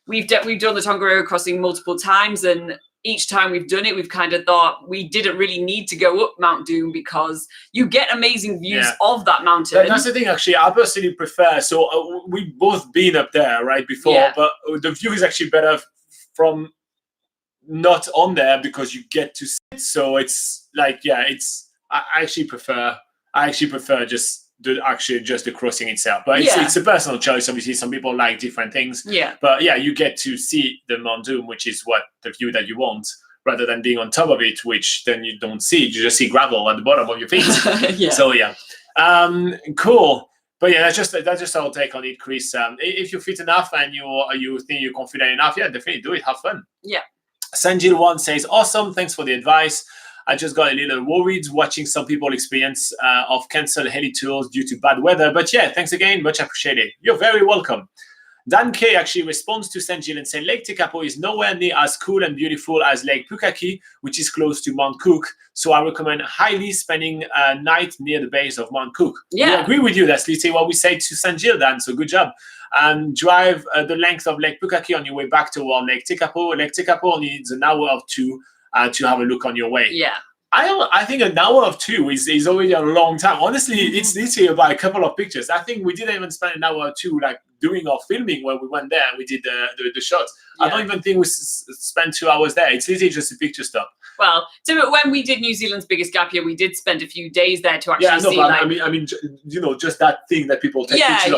We've done the Tongariro crossing multiple times, and each time we've done it, we've kind of thought we didn't really need to go up Mount Doom because you get amazing views of that mountain. That's the thing, actually. I personally prefer. So we've both been up there before, but the view is actually better from not on there because you get to sit. So it's like, I actually prefer just the crossing itself, but it's a personal choice. Obviously, some people like different things. But you get to see the Mount Doom, which is the view that you want, rather than being on top of it, which then you don't see. You just see gravel at the bottom of your feet. So cool. But that's just our take on it, Chris. If you're fit enough and you think you're confident enough, definitely do it. Have fun. Sanjil1 says, awesome. Thanks for the advice. I just got a little worried watching some people experience of cancelled heli tours due to bad weather. But thanks again. Much appreciated. You're very welcome. Dan K actually responds to Sanjil and said, Lake Tekapo is nowhere near as cool and beautiful as Lake Pukaki, which is close to Mount Cook. So I recommend highly spending a night near the base of Mount Cook. We agree with you. That's literally what we say to Sanjil, Dan. So good job. Drive the length of Lake Pukaki on your way back toward Lake Tekapo. Lake Tekapo only needs an hour or two to have a look on your way. I think an hour of 2 is already a long time. Honestly, it's literally about a couple of pictures. I think we didn't even spend an hour or 2 like doing our filming when we went there and we did the shots. I don't even think we spent 2 hours there. It's literally just a picture stop. Well, so when we did New Zealand's biggest gap year, we did spend a few days there to actually see. I mean, just that thing that people take pictures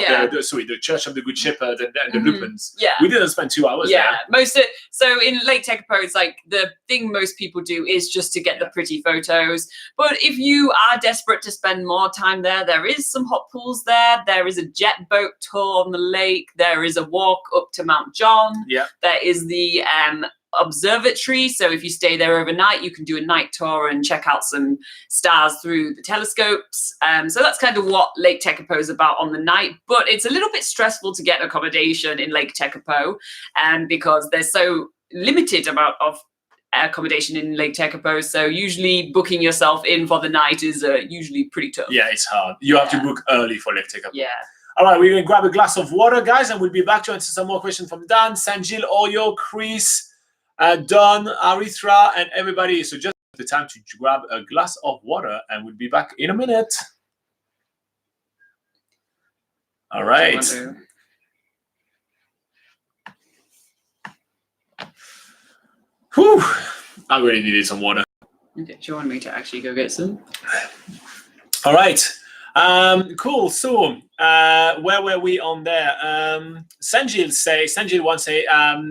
of the Church of the Good Shepherd and the Lupins. We didn't spend 2 hours there. So in Lake Tekapo, it's like the thing most people do is just to get the pretty photos. But if you are desperate to spend more time there, there is some hot pools there. There is a jet boat tour on the lake. There is a walk up to Mount John. There is the observatory, so if you stay there overnight, you can do a night tour and check out some stars through the telescopes. So that's kind of what Lake Tekapo is about on the night, but it's a little bit stressful to get accommodation in Lake Tekapo because there's so limited amount of accommodation in Lake Tekapo. So usually booking yourself in for the night is usually pretty tough. Yeah, it's hard. You have to book early for Lake Tekapo. Yeah. All right, we're going to grab a glass of water, guys, and we'll be back to answer some more questions from Dan, Sanjil, Oyo, Chris, Don, Arithra, and everybody. So just the time to grab a glass of water, and we'll be back in a minute. All right. Whew. I really needed some water. Okay, do you want me to actually go get some? All right. Cool. So where were we on there? Sanjil once say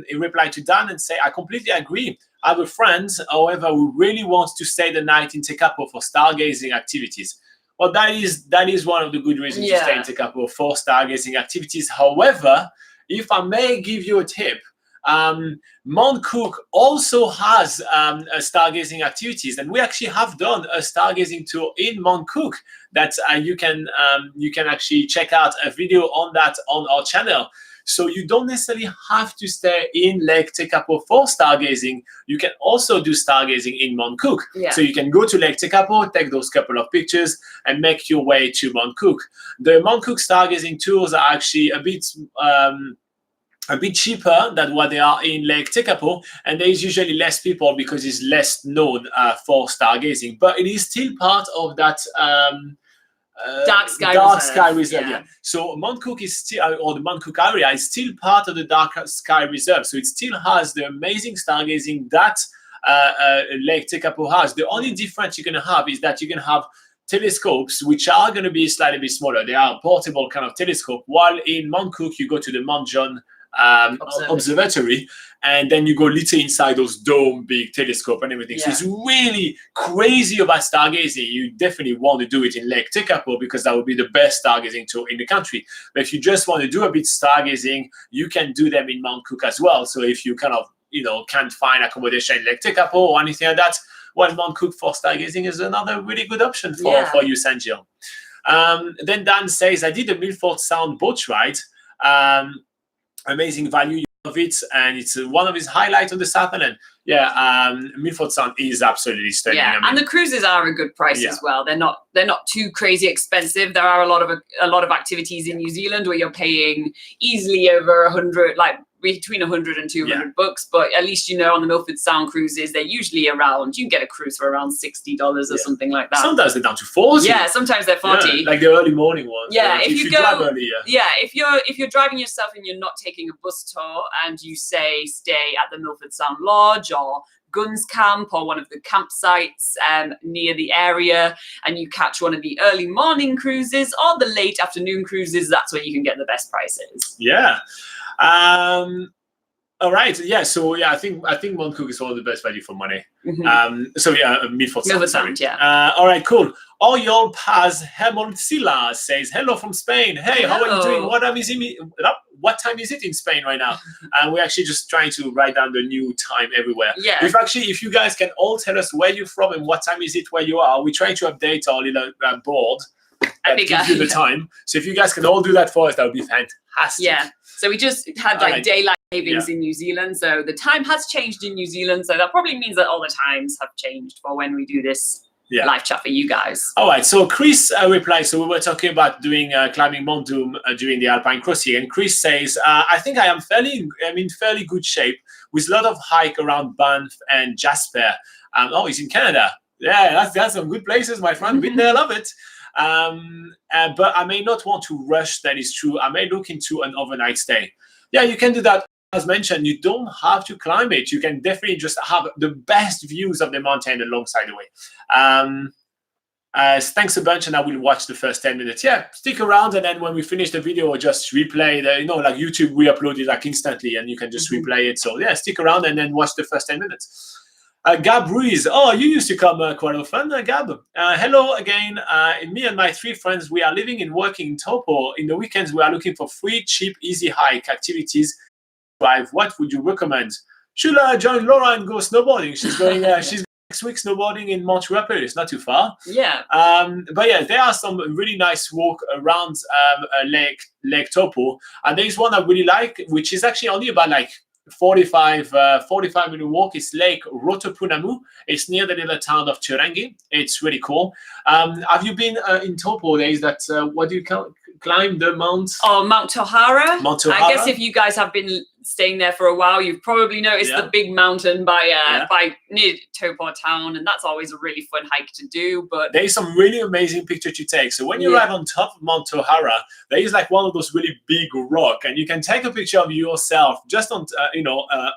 he replied to Dan and say, I completely agree. I have a friend, however, who really wants to stay the night in Tekapo for stargazing activities. Well, that is one of the good reasons to stay in Tekapo for stargazing activities. However, if I may give you a tip, Mount Cook also has stargazing activities, and we actually have done a stargazing tour in Mount Cook that you can actually check out a video on that on our channel. So you don't necessarily have to stay in Lake Tekapo for stargazing. You can also do stargazing in Mount Cook. Yeah. So you can go to Lake Tekapo, take those couple of pictures, and make your way to Mount Cook. The Mount Cook stargazing tours are actually a bit cheaper than what they are in Lake Tekapo, and there is usually less people because it's less known for stargazing. But it is still part of that Dark Sky Reserve. Yeah. So Mount Cook is still, or the Mount Cook area is still part of the Dark Sky Reserve. So it still has the amazing stargazing that Lake Tekapo has. The only difference you're going to have is that you're going to have telescopes, which are going to be slightly bit smaller. They are portable kind of telescope. While in Mount Cook, you go to the Mount John observatory, and then you go literally inside those dome big telescope and everything. So it's really crazy about stargazing. You definitely want to do it in Lake Tekapo because that would be the best stargazing tour in the country. But if you just want to do a bit stargazing, you can do them in Mount Cook as well. So if you kind of can't find accommodation in Lake Tekapo or anything like that, well, Mount Cook for stargazing is another really good option for you, Sanjil. Then Dan says, I did a Milford Sound boat ride. Amazing value of it, and it's one of his highlights on the Southern End. Milford Sound is absolutely stunning. Yeah, and the cruises are a good price as well. They're not too crazy expensive. There are a lot of activities in New Zealand where you're paying easily over 100, like between 100 and 200 bucks. But at least on the Milford Sound cruises, they're usually around. You can get a cruise for around $60 or something like that. Sometimes they're down to 40. Yeah, sometimes they're 40. Like the early morning ones. Yeah, if you drive early, if you're driving yourself and you're not taking a bus tour and you stay at the Milford Sound Lodge or Guns Camp or one of the campsites near the area, and you catch one of the early morning cruises or the late afternoon cruises, that's where you can get the best prices. Yeah. All right. Yeah. So I think Mount Cook is one of the best value for money. Milford Sound. All right. Cool. Oyol Paz Hermoncilla says, hello from Spain. Hey, how are you doing? What time is it in Spain right now? And we're actually just trying to write down the new time everywhere. Yeah. If you guys can all tell us where you're from and what time is it where you are, we're trying to update our little board that gives you the time. So if you guys can all do that for us, that would be fantastic. Yeah. So we just had daylight savings in New Zealand. So the time has changed in New Zealand. So that probably means that all the times have changed for when we do this live chat for you guys. All right. So Chris replied. So we were talking about doing climbing Mount Doom during the Alpine Crossing. And Chris says, I think I'm in fairly good shape with a lot of hike around Banff and Jasper. He's in Canada. Yeah, that's some good places, my friend. Been there, love it. But I may not want to rush. That is true. I may look into an overnight stay. Yeah, you can do that. As mentioned, you don't have to climb it. You can definitely just have the best views of the mountain alongside the way. Thanks a bunch, and I will watch the first 10 minutes. Yeah, stick around, and then when we finish the video, just replay like YouTube, we upload it instantly, and you can just replay it. So yeah, stick around and then watch the first 10 minutes. Gab Ruiz, you used to come quite often, Gab. Hello again. Me and my 3 friends, we are living and working in Taupo. In the weekends, we are looking for free, cheap, easy hike activities. What would you recommend? Should I join Laura and go snowboarding? She's going next week snowboarding in Mount Rapper. It's not too far. Yeah. But yeah, there are some really nice walk around Lake Taupo. And there is one I really like, which is actually only about 45-minute walk is Lake Rotopunamu. It's near the little town of Turangi. It's really cool. Have you been in Taupo? There is that, what do you climb the mount? Oh, Mount Tohara. Mount Tohara. I guess if you guys have been staying there for a while, you've probably noticed the big mountain by near Taupo town, and that's always a really fun hike to do. But there is some really amazing picture to take. So when you arrive on top of Mount Tohara, there is like one of those really big rock, and you can take a picture of yourself just on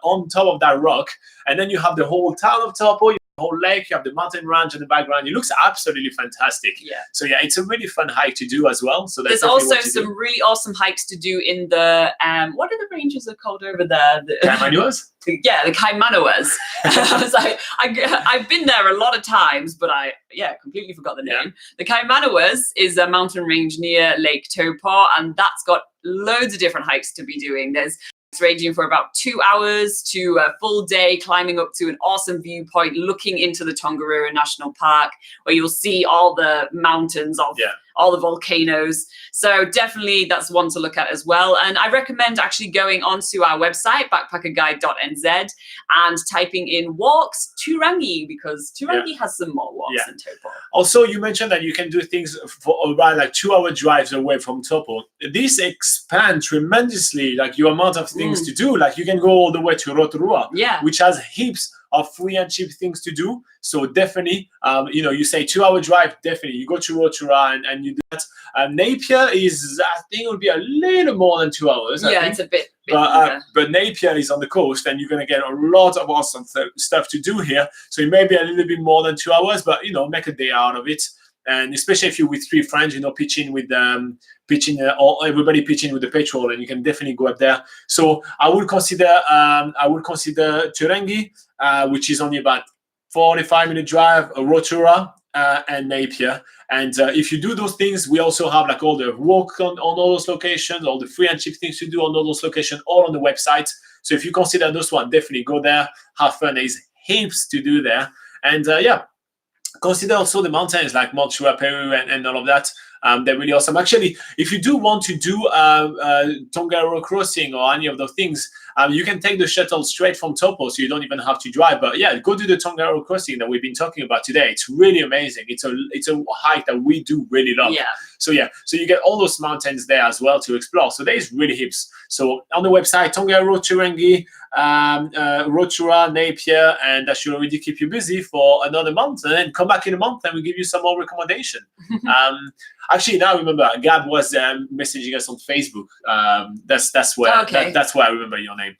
on top of that rock, and then you have the whole town of Taupo, whole lake, you have the mountain range in the background. It looks absolutely fantastic. So it's a really fun hike to do as well. So there's also some really awesome hikes to do in the what are the ranges are called over there? The Kaimanawas? Yeah, the Kaimanawas. I was like, I've been there a lot of times, but I completely forgot the name. The Kaimanawas is a mountain range near Lake Taupo, and that's got loads of different hikes to be doing. There's ranging for about 2 hours to a full day, climbing up to an awesome viewpoint, looking into the Tongariro National Park, where you'll see all the mountains of all the volcanoes. So definitely that's one to look at as well. And I recommend actually going onto our website, BackpackerGuide.NZ, and typing in walks Turangi, because Turangi has some more walks in Taupo. Also, you mentioned that you can do things for around like 2 hour drives away from Taupo. This expands tremendously, like your amount of things to do. Like you can go all the way to Rotorua, which has heaps of free and cheap things to do. So definitely, you say 2 hour drive, definitely you go to Rotorua and you do that. Napier is, I think it would be a little more than 2 hours. It's a bit but Napier is on the coast, and you're going to get a lot of awesome stuff to do here. So it may be a little bit more than 2 hours, but make a day out of it. And especially if you're with 3 friends, pitching with or everybody pitching with the petrol, and you can definitely go up there. So I would consider Turangi, which is only about 45-minute drive, Rotorua, and Napier. And if you do those things, we also have like all the walk on all those locations, all the free and cheap things to do on all those locations, all on the website. So if you consider those one, definitely go there, have fun. There's heaps to do there. And consider also the mountains like Mount Ruapehu and all of that. They're really awesome. Actually, if you do want to do Tongariro Crossing or any of those things, you can take the shuttle straight from Taupo, so you don't even have to drive. But go do the Tongariro Crossing that we've been talking about today. It's really amazing. It's a hike that we do really love. So you get all those mountains there as well to explore. So there's really heaps. So on the website, Tongariro, Turangi, Rotorua, Napier, and that should already keep you busy for another month. And then come back in a month and we'll give you some more recommendation. Actually, now I remember Gab was messaging us on Facebook. That's where that's why I remember your name.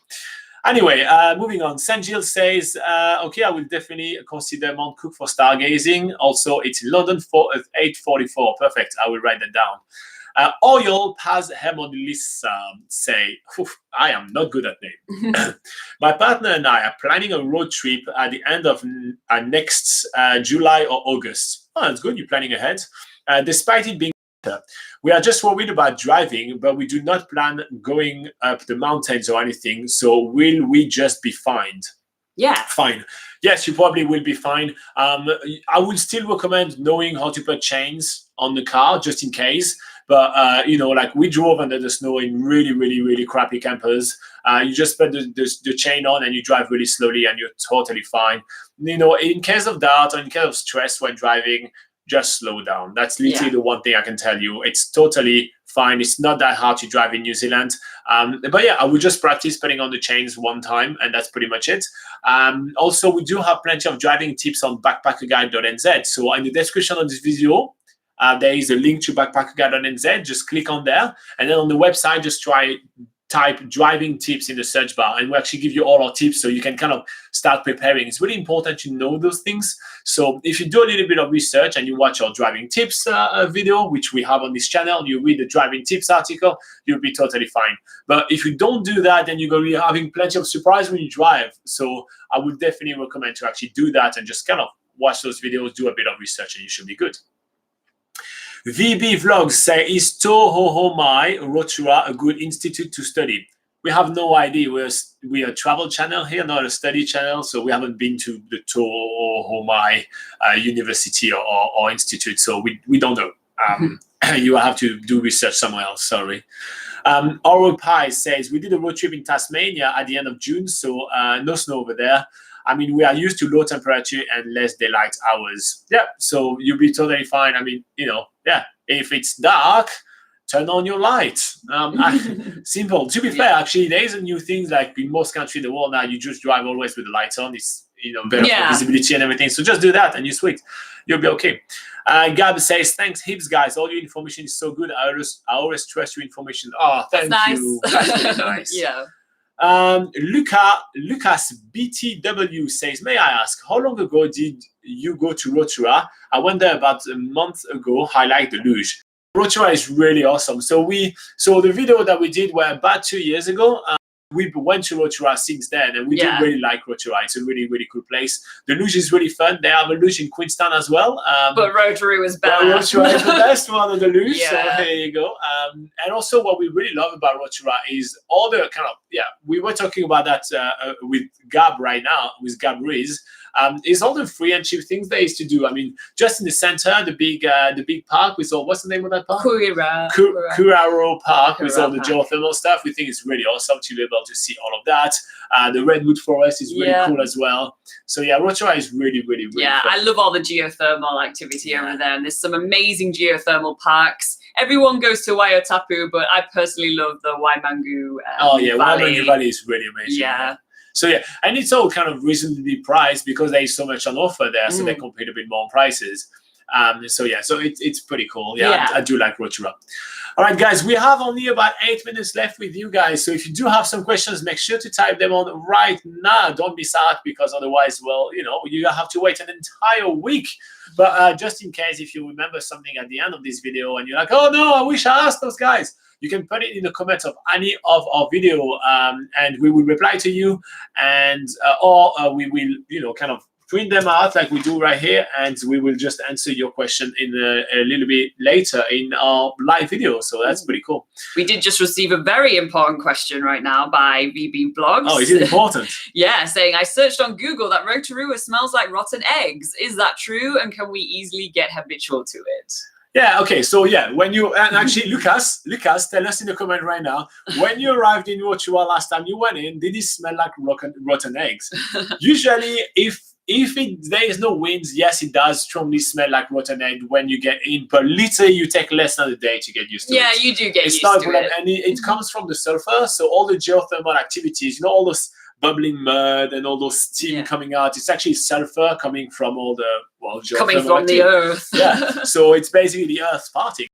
Anyway, moving on. Sanjil says, I will definitely consider Mount Cook for stargazing. Also, it's in London for 8:44. Perfect. I will write that down. Oyol Paz Hemodilisa say, I am not good at name. My partner and I are planning a road trip at the end of next July or August. Oh, that's good. You're planning ahead. Despite it being winter, we are just worried about driving, but we do not plan going up the mountains or anything. So will we just be fine? Fine. Yes, you probably will be fine. I would still recommend knowing how to put chains on the car just in case. But, like we drove under the snow in really, really, really crappy campers. You just put the chain on and you drive really slowly and you're totally fine. In case of doubt or in case of stress when driving, just slow down. That's literally the one thing I can tell you. It's totally fine. It's not that hard to drive in New Zealand. But I would just practice putting on the chains one time, and that's pretty much it. Also, we do have plenty of driving tips on BackpackerGuide.NZ. So in the description of this video, there is a link to BackpackerGuide.NZ. Just click on there, and then on the website, just type driving tips in the search bar, and we actually give you all our tips so you can kind of start preparing. It's really important to know those things. So if you do a little bit of research and you watch our driving tips video, which we have on this channel, you read the driving tips article, you'll be totally fine. But if you don't do that, then you're going to be having plenty of surprise when you drive. So I would definitely recommend to actually do that and just kind of watch those videos, do a bit of research, and you should be good. VB Vlogs say, is Tohohomai Rotorua a good institute to study? We have no idea. We're a travel channel here, not a study channel, so we haven't been to the Tohohomai University or institute, so we don't know. You have to do research somewhere else. Sorry. Oral Pie says, we did a road trip in Tasmania at the end of June, so no snow over there. I mean, we are used to low temperature and less daylight hours. Yeah, so you'll be totally fine. I mean, if it's dark, turn on your lights. Simple. To be fair, actually, there is a new thing, like in most countries in the world now, you just drive always with the lights on. It's better for visibility and everything. So just do that and you're sweet. You'll be okay. Gab says, thanks heaps, guys. All your information is so good. I always trust your information. Oh, thank you. That's really nice. Yeah. Lucas BTW says, may I ask, how long ago did you go to Rotorua? I went there about a month ago. I like the luge. Rotorua is really awesome. So the video that we did were about 2 years ago. We went to Rotorua since then, and we did really like Rotorua. It's a really, really cool place. The luge is really fun. They have a luge in Queenstown as well. But Rotorua is better. Rotorua is the best one of the luge, Yeah. so there you go. And also what we really love about Rotorua is all the we were talking about that with Gab right now, with Gab Riz, is all the free and cheap things they used to do. I mean, just in the center, the big park with all, what's the name of that park? Tongariro Park with all the geothermal stuff. We think it's really awesome to be able to see all of that. The redwood forest is really cool as well. So yeah, Rotorua is really, really, really fun. I love all the geothermal activity over there, and there's some amazing geothermal parks. Everyone goes to Waiotapu, but I personally love the Waimangu Valley. Waimangu Valley is really amazing. Yeah. So yeah, and it's all kind of reasonably priced because there is so much on offer there, so they compete a bit more on prices. So it's pretty cool. I do like Rotorua. All right, guys, we have only about 8 minutes left with you guys. So if you do have some questions, make sure to type them on right now. Don't miss out, because otherwise, you have to wait an entire week. But just in case, if you remember something at the end of this video and you're like, oh no, I wish I asked those guys, you can put it in the comments of any of our video, and we will reply to you, and or we will, kind of print them out like we do right here, and we will just answer your question in a little bit later in our live video. So that's pretty cool. We did just receive a very important question right now by VB Blogs. Oh, is it important? Yeah, saying, I searched on Google that Rotorua smells like rotten eggs. Is that true? And can we easily get habitual to it? Yeah, okay, so when you, and actually Lucas, tell us in the comment right now, when you arrived in Rotorua last time you went in, did it smell like rotten eggs? Usually, if there is no winds, yes, it does strongly smell like rotten egg when you get in, but literally you take less than a day to get used to it. Yeah, you do get used to it. And it comes from the sulfur, so all the geothermal activities, all those bubbling mud and all those steam coming out, it's actually sulfur coming from all the coming from the earth. So it's basically the earth farting.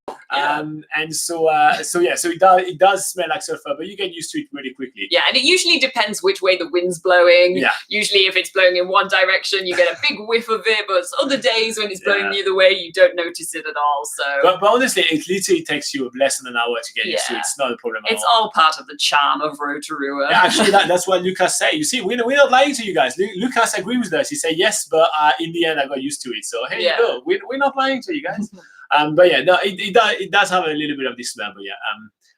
So it does smell like sulfur, but you get used to it really quickly. Yeah, and it usually depends which way the wind's blowing. Yeah. Usually if it's blowing in one direction, you get a big whiff of it, but other days when it's blowing the other way, you don't notice it at all. So But honestly, it literally takes you less than an hour to get used to it. It's not a problem at all. It's all part of the charm of Rotorua. Yeah, actually, that's what Lucas said. You see, we're not lying to you guys. Lucas agrees with us. He said, yes, but in the end, I got used to it. So here you go. We're not lying to you guys. But yeah, no, it does have a little bit of this smell. But yeah,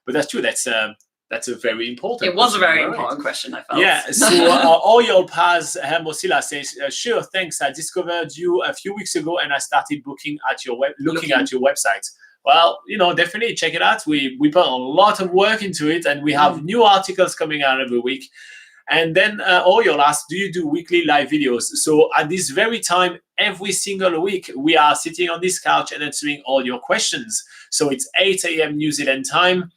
but that's true. That's a very important. It was a very important question, I felt. Yeah. So Oil Paz Hermosilla says, sure, thanks. I discovered you a few weeks ago, and I started looking at your website. Well, definitely check it out. We put a lot of work into it, and we have new articles coming out every week. And then Oriol asked, do you do weekly live videos? So at this very time, every single week, we are sitting on this couch and answering all your questions. So it's 8 a.m. New Zealand time,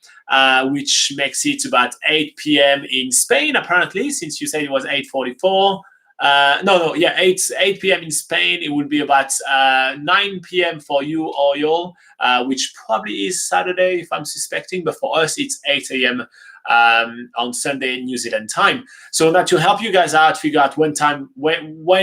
which makes it about 8 p.m. in Spain, apparently, since you said it was 8:44. 8 p.m. in Spain. It would be about 9 p.m. for you, Oriol, which probably is Saturday, if I'm suspecting. But for us, it's 8 a.m. On Sunday New Zealand time. So now to help you guys out, figure out when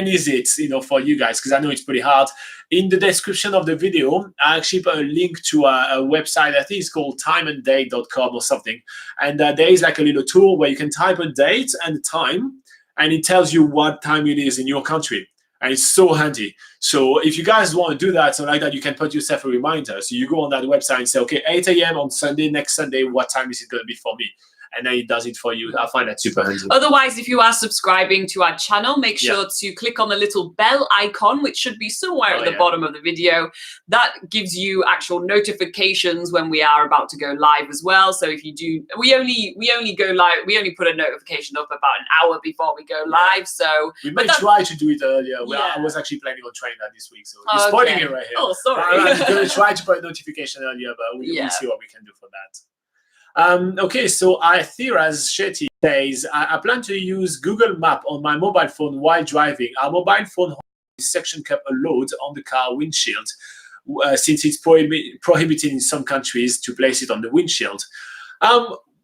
is it, for you guys, because I know it's pretty hard. In the description of the video, I actually put a link to a website. I think it's called timeanddate.com or something. And there is like a little tool where you can type a date and a time, and it tells you what time it is in your country. And it's so handy. So if you guys want to do that, something like that, you can put yourself a reminder. So you go on that website and say, okay, 8 a.m. on Sunday, next Sunday, what time is it going to be for me? and then it does it for you. I find that super handy. Otherwise, if you are subscribing to our channel, make sure to click on the little bell icon, which should be somewhere at the bottom of the video. That gives you actual notifications when we are about to go live as well. So if you do, we only go live. We only put a notification up about an hour before we go live. So we may try to do it earlier. I was actually planning on trying that this week, so you're spoiling it right here. Oh, sorry. I'm going to try to put a notification earlier, but we'll see what we can do for that. Okay, so Thiraz Shetty says, I plan to use Google Map on my mobile phone while driving. Our mobile phone is section cap a load on the car windshield, since it's prohibited in some countries to place it on the windshield.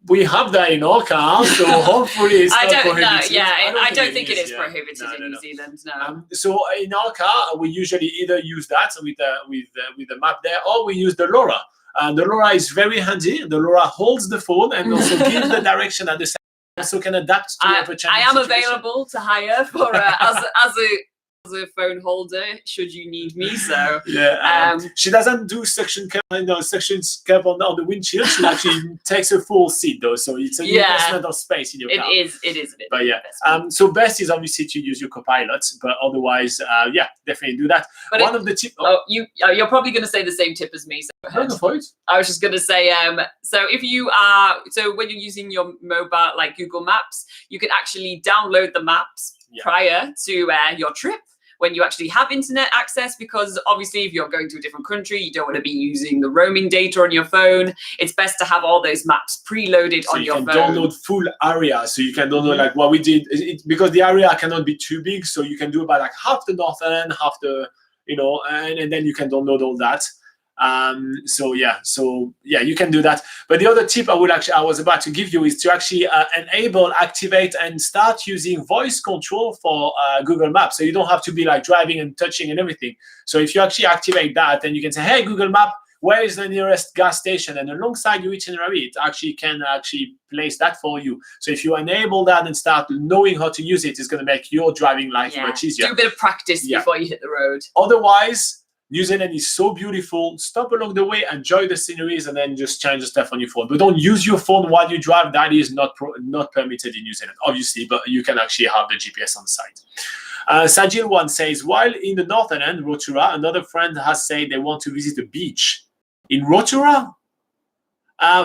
We have that in our car, so hopefully it's not prohibited. I don't think it is prohibited in New Zealand. No. So in our car, we usually either use that with the map there, or we use the LoRa. The LoRa is very handy. The LoRa holds the phone and also gives the direction at the same time, so can adapt to every challenge. I am available to hire for as a phone holder should you need me. So she doesn't do suction cap on the windshield. She actually takes a full seat though, so it's a investment of space in your car. It is a bit. But so best is obviously to use your copilot, but otherwise, definitely do that. But one of the tips. You're probably going to say the same tip as me. So go ahead. No, for it. I was just going to say, so when you're using your mobile, like Google Maps, you can actually download the maps prior to your trip, when you actually have internet access, because obviously if you're going to a different country, you don't want to be using the roaming data on your phone. It's best to have all those maps preloaded on your phone. So you can download full area, so you can download like what we did, because the area cannot be too big, so you can do about like half the northern, half the, and then you can download all that. You can do that. But the other tip I was about to give you is to actually enable, activate, and start using voice control for Google Maps. So you don't have to be like driving and touching and everything. So if you actually activate that, then you can say, hey, Google Map, where is the nearest gas station? And alongside your itinerary, it can place that for you. So if you enable that and start knowing how to use it, it's going to make your driving life much easier. Do a bit of practice before you hit the road. Otherwise, New Zealand is so beautiful. Stop along the way, enjoy the sceneries, and then just change the stuff on your phone. But don't use your phone while you drive. That is not permitted in New Zealand, obviously, but you can actually have the GPS on the site. Sajil one says, while in the northern end, Rotorua, another friend has said they want to visit a beach. In Rotorua?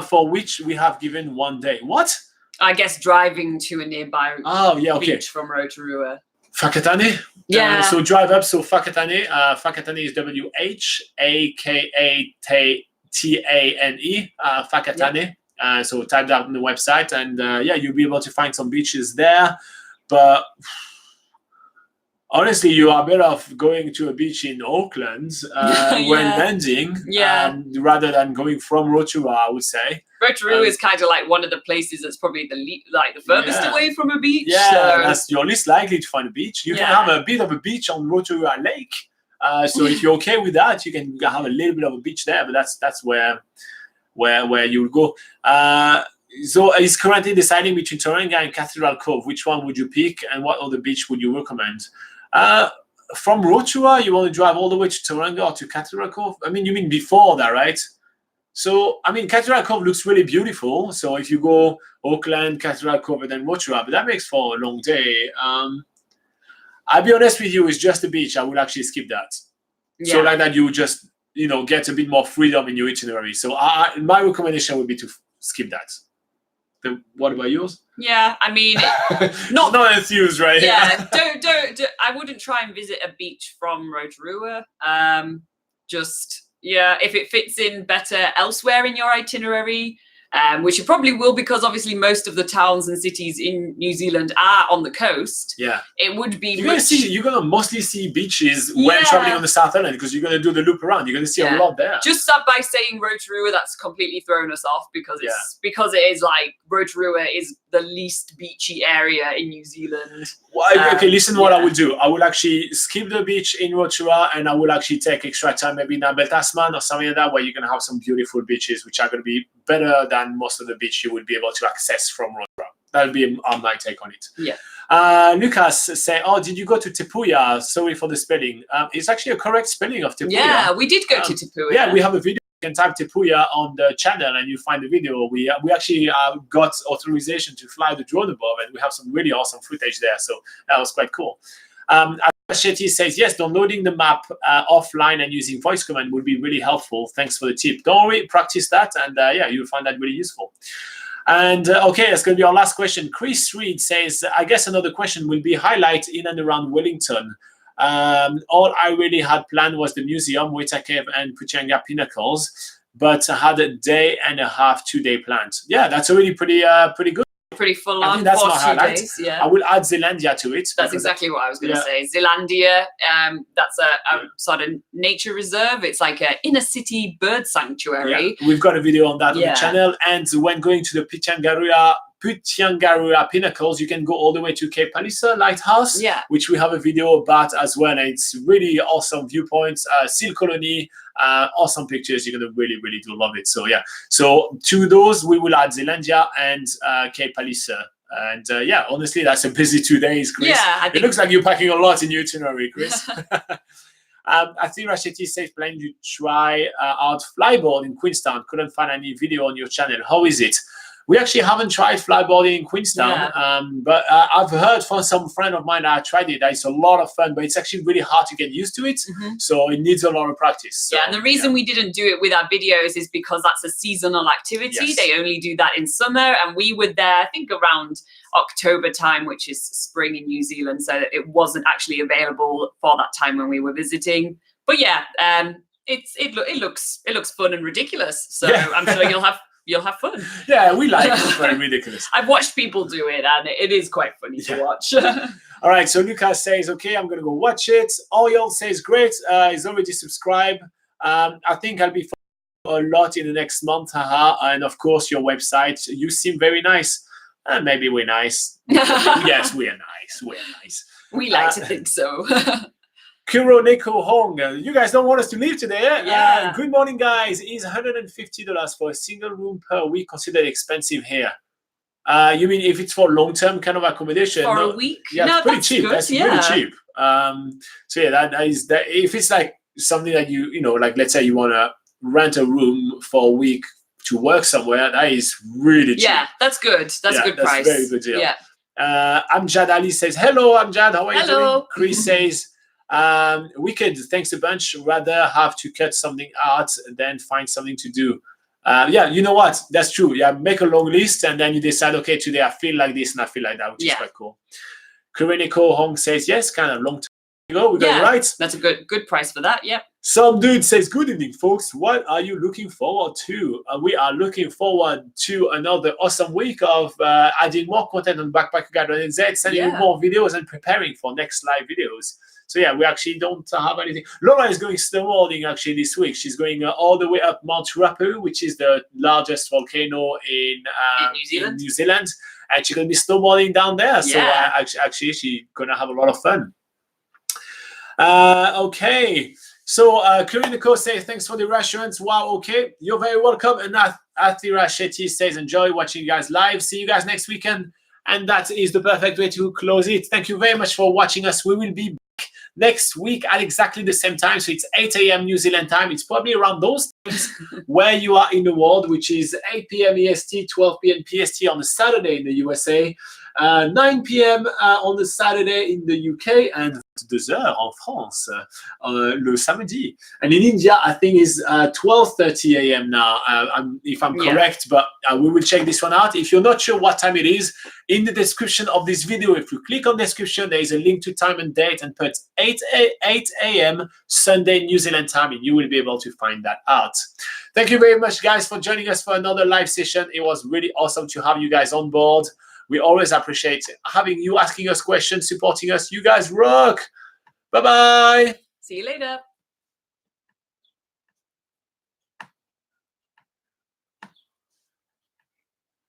For which we have given 1 day. What? I guess driving to a nearby beach from Rotorua. Whakatane. Yeah. So drive up. So Whakatane. Whakatane is WHAKATANE. Whakatane. So type that on the website, and you'll be able to find some beaches there. But honestly, you are better off going to a beach in Auckland when landing, rather than going from Rotorua, I would say. Rotorua is kind of like one of the places that's probably the furthest away from a beach. Yeah, you're least likely to find a beach. You can have a bit of a beach on Rotorua Lake. So if you're okay with that, you can have a little bit of a beach there, but that's where you'll go. So he's currently deciding between Tauranga and Cathedral Cove. Which one would you pick, and what other beach would you recommend? From Rotorua, you want to drive all the way to Tauranga or to Cathedral Cove? I mean, you mean before that, right? So, I mean, Cathedral Cove looks really beautiful. So if you go Auckland, Cathedral Cove, and then Rotorua, but that makes for a long day. I'll be honest with you, it's just a beach. I would actually skip that. Yeah. So like that, you just, get a bit more freedom in your itinerary. So my recommendation would be to skip that. What about yours? Yeah, I mean, not enthused, right? Yeah, don't. I wouldn't try and visit a beach from Rotorua. If it fits in better elsewhere in your itinerary, which it probably will, because obviously most of the towns and cities in New Zealand are on the coast. Yeah, it would be. You're gonna mostly see beaches when traveling on the South Island, because you're gonna do the loop around. You're gonna see a lot there. Just start by saying Rotorua, that's completely thrown us off, because it is like Rotorua is the least beachy area in New Zealand. Well, okay, listen what I will do. I will actually skip the beach in Rotorua, and I will actually take extra time maybe in Nambel Tasman or something like that, where you're going to have some beautiful beaches, which are going to be better than most of the beach you would be able to access from Rotorua. That'll be my take on it. Yeah. Lucas say, did you go to Te Puia? Sorry for the spelling. It's actually a correct spelling of Te Puia. Yeah, we did go to Te Puia. Yeah, we have a video can type Tepuya on the channel and you find the video. We actually got authorization to fly the drone above, and we have some really awesome footage there. So that was quite cool. Shetty says, yes, downloading the map offline and using voice command would be really helpful. Thanks for the tip. Don't worry, practice that, and yeah, you'll find that really useful. And okay, that's going to be our last question. Chris Reed says, I guess another question will be highlight in and around Wellington. All I really had planned was the museum, Weta Cave and Puchanga Pinnacles, but I had a day and a half, 2-day planned. Yeah, that's already pretty good. Pretty full I on think that's for my 2 highlight. days. Yeah, I will add Zealandia to it. that's exactly what I was going to say. Zealandia, that's a sort of nature reserve. It's like an inner city bird sanctuary. Yeah. We've got a video on that on the channel. And when going to the Puchanga Pinnacles, you can go all the way to Cape Palliser Lighthouse, which we have a video about as well. And it's really awesome viewpoints, seal colony, awesome pictures. You're going to really, really do love it. So yeah, so to those, we will add Zealandia and Cape Palliser. And yeah, honestly, that's a busy 2 days, Chris. Yeah, it looks like you're packing a lot in your itinerary, Chris. I think Rasheti says planning to try out flyboard in Queenstown. Couldn't find any video on your channel. How is it? We actually haven't tried flyboarding in Queenstown, but I've heard from some friend of mine that tried it. It's a lot of fun, but it's actually really hard to get used to it. So it needs a lot of practice. So, and the reason we didn't do it with our videos is because that's a seasonal activity. They only do that in summer, and we were there, I think, around October time, which is spring in New Zealand. So it wasn't actually available for that time when we were visiting. But yeah, it looks fun and ridiculous. So I'm sure you'll have fun. Yeah, we like it. It's very ridiculous. I've watched people do it, and it is quite funny to watch. All right, so Lucas says, okay, I'm going to go watch it. Oriel says, great. He's already subscribed. I think I'll be a lot in the next month. And of course, your website. You seem very nice. Maybe we're nice. Yes, we're nice. We're nice. We like to think so. Kuro Neko Hong, you guys don't want us to leave today. Good morning, guys. Is $150 for a single room per week considered expensive here? You mean if it's for long-term kind of accommodation? For a week? Yeah, no, it's pretty that's cheap. good. That's really cheap. So yeah, that is that. If it's like something that you know, like let's say you want to rent a room for a week to work somewhere, that is really cheap. Yeah, that's good. That's a good price. Very good deal. Yeah. Amjad Ali says, hello, Amjad. How are you Hello. doing? Chris says, wicked, thanks a bunch. Rather have to cut something out than find something to do. Yeah, you know what? That's true. Yeah, make a long list and then you decide, okay, today I feel like this and I feel like that, which is quite cool. Kureniko Hong says, yes, kind of long time ago. We got it right. That's a good price for that. Yep. Some dude says, good evening, folks. What are you looking forward to? We are looking forward to another awesome week of adding more content on BackpackerGuide.NZ, sending you more videos and preparing for next live videos. So yeah, we actually don't have anything. Laura is going snowboarding actually this week. She's going all the way up Mount Ruapehu, which is the largest volcano in New Zealand. And she's going to be snowboarding down there. So actually, she's going to have a lot of fun. Okay. So Kurinako says, thanks for the reassurance. Wow, okay. You're very welcome. And Athira Shetty says, enjoy watching you guys live. See you guys next weekend. And that is the perfect way to close it. Thank you very much for watching us. We will be back next week at exactly the same time. So it's 8 a.m. New Zealand time. It's probably around those times where you are in the world, which is 8 p.m. EST, 12 p.m. PST on a Saturday in the USA, 9 p.m. on the Saturday in the UK, and 2 heures en France le samedi. And in India, I think is 12:30 a.m. now, if I'm correct, but we will check this one out. If you're not sure what time it is, in the description of this video, if you click on description, there is a link to time and date and put 8 a.m. Sunday New Zealand time, and you will be able to find that out. Thank you very much, guys, for joining us for another live session. It was really awesome to have you guys on board. We always appreciate having you, asking us questions, supporting us. You guys rock. Bye-bye. See you later.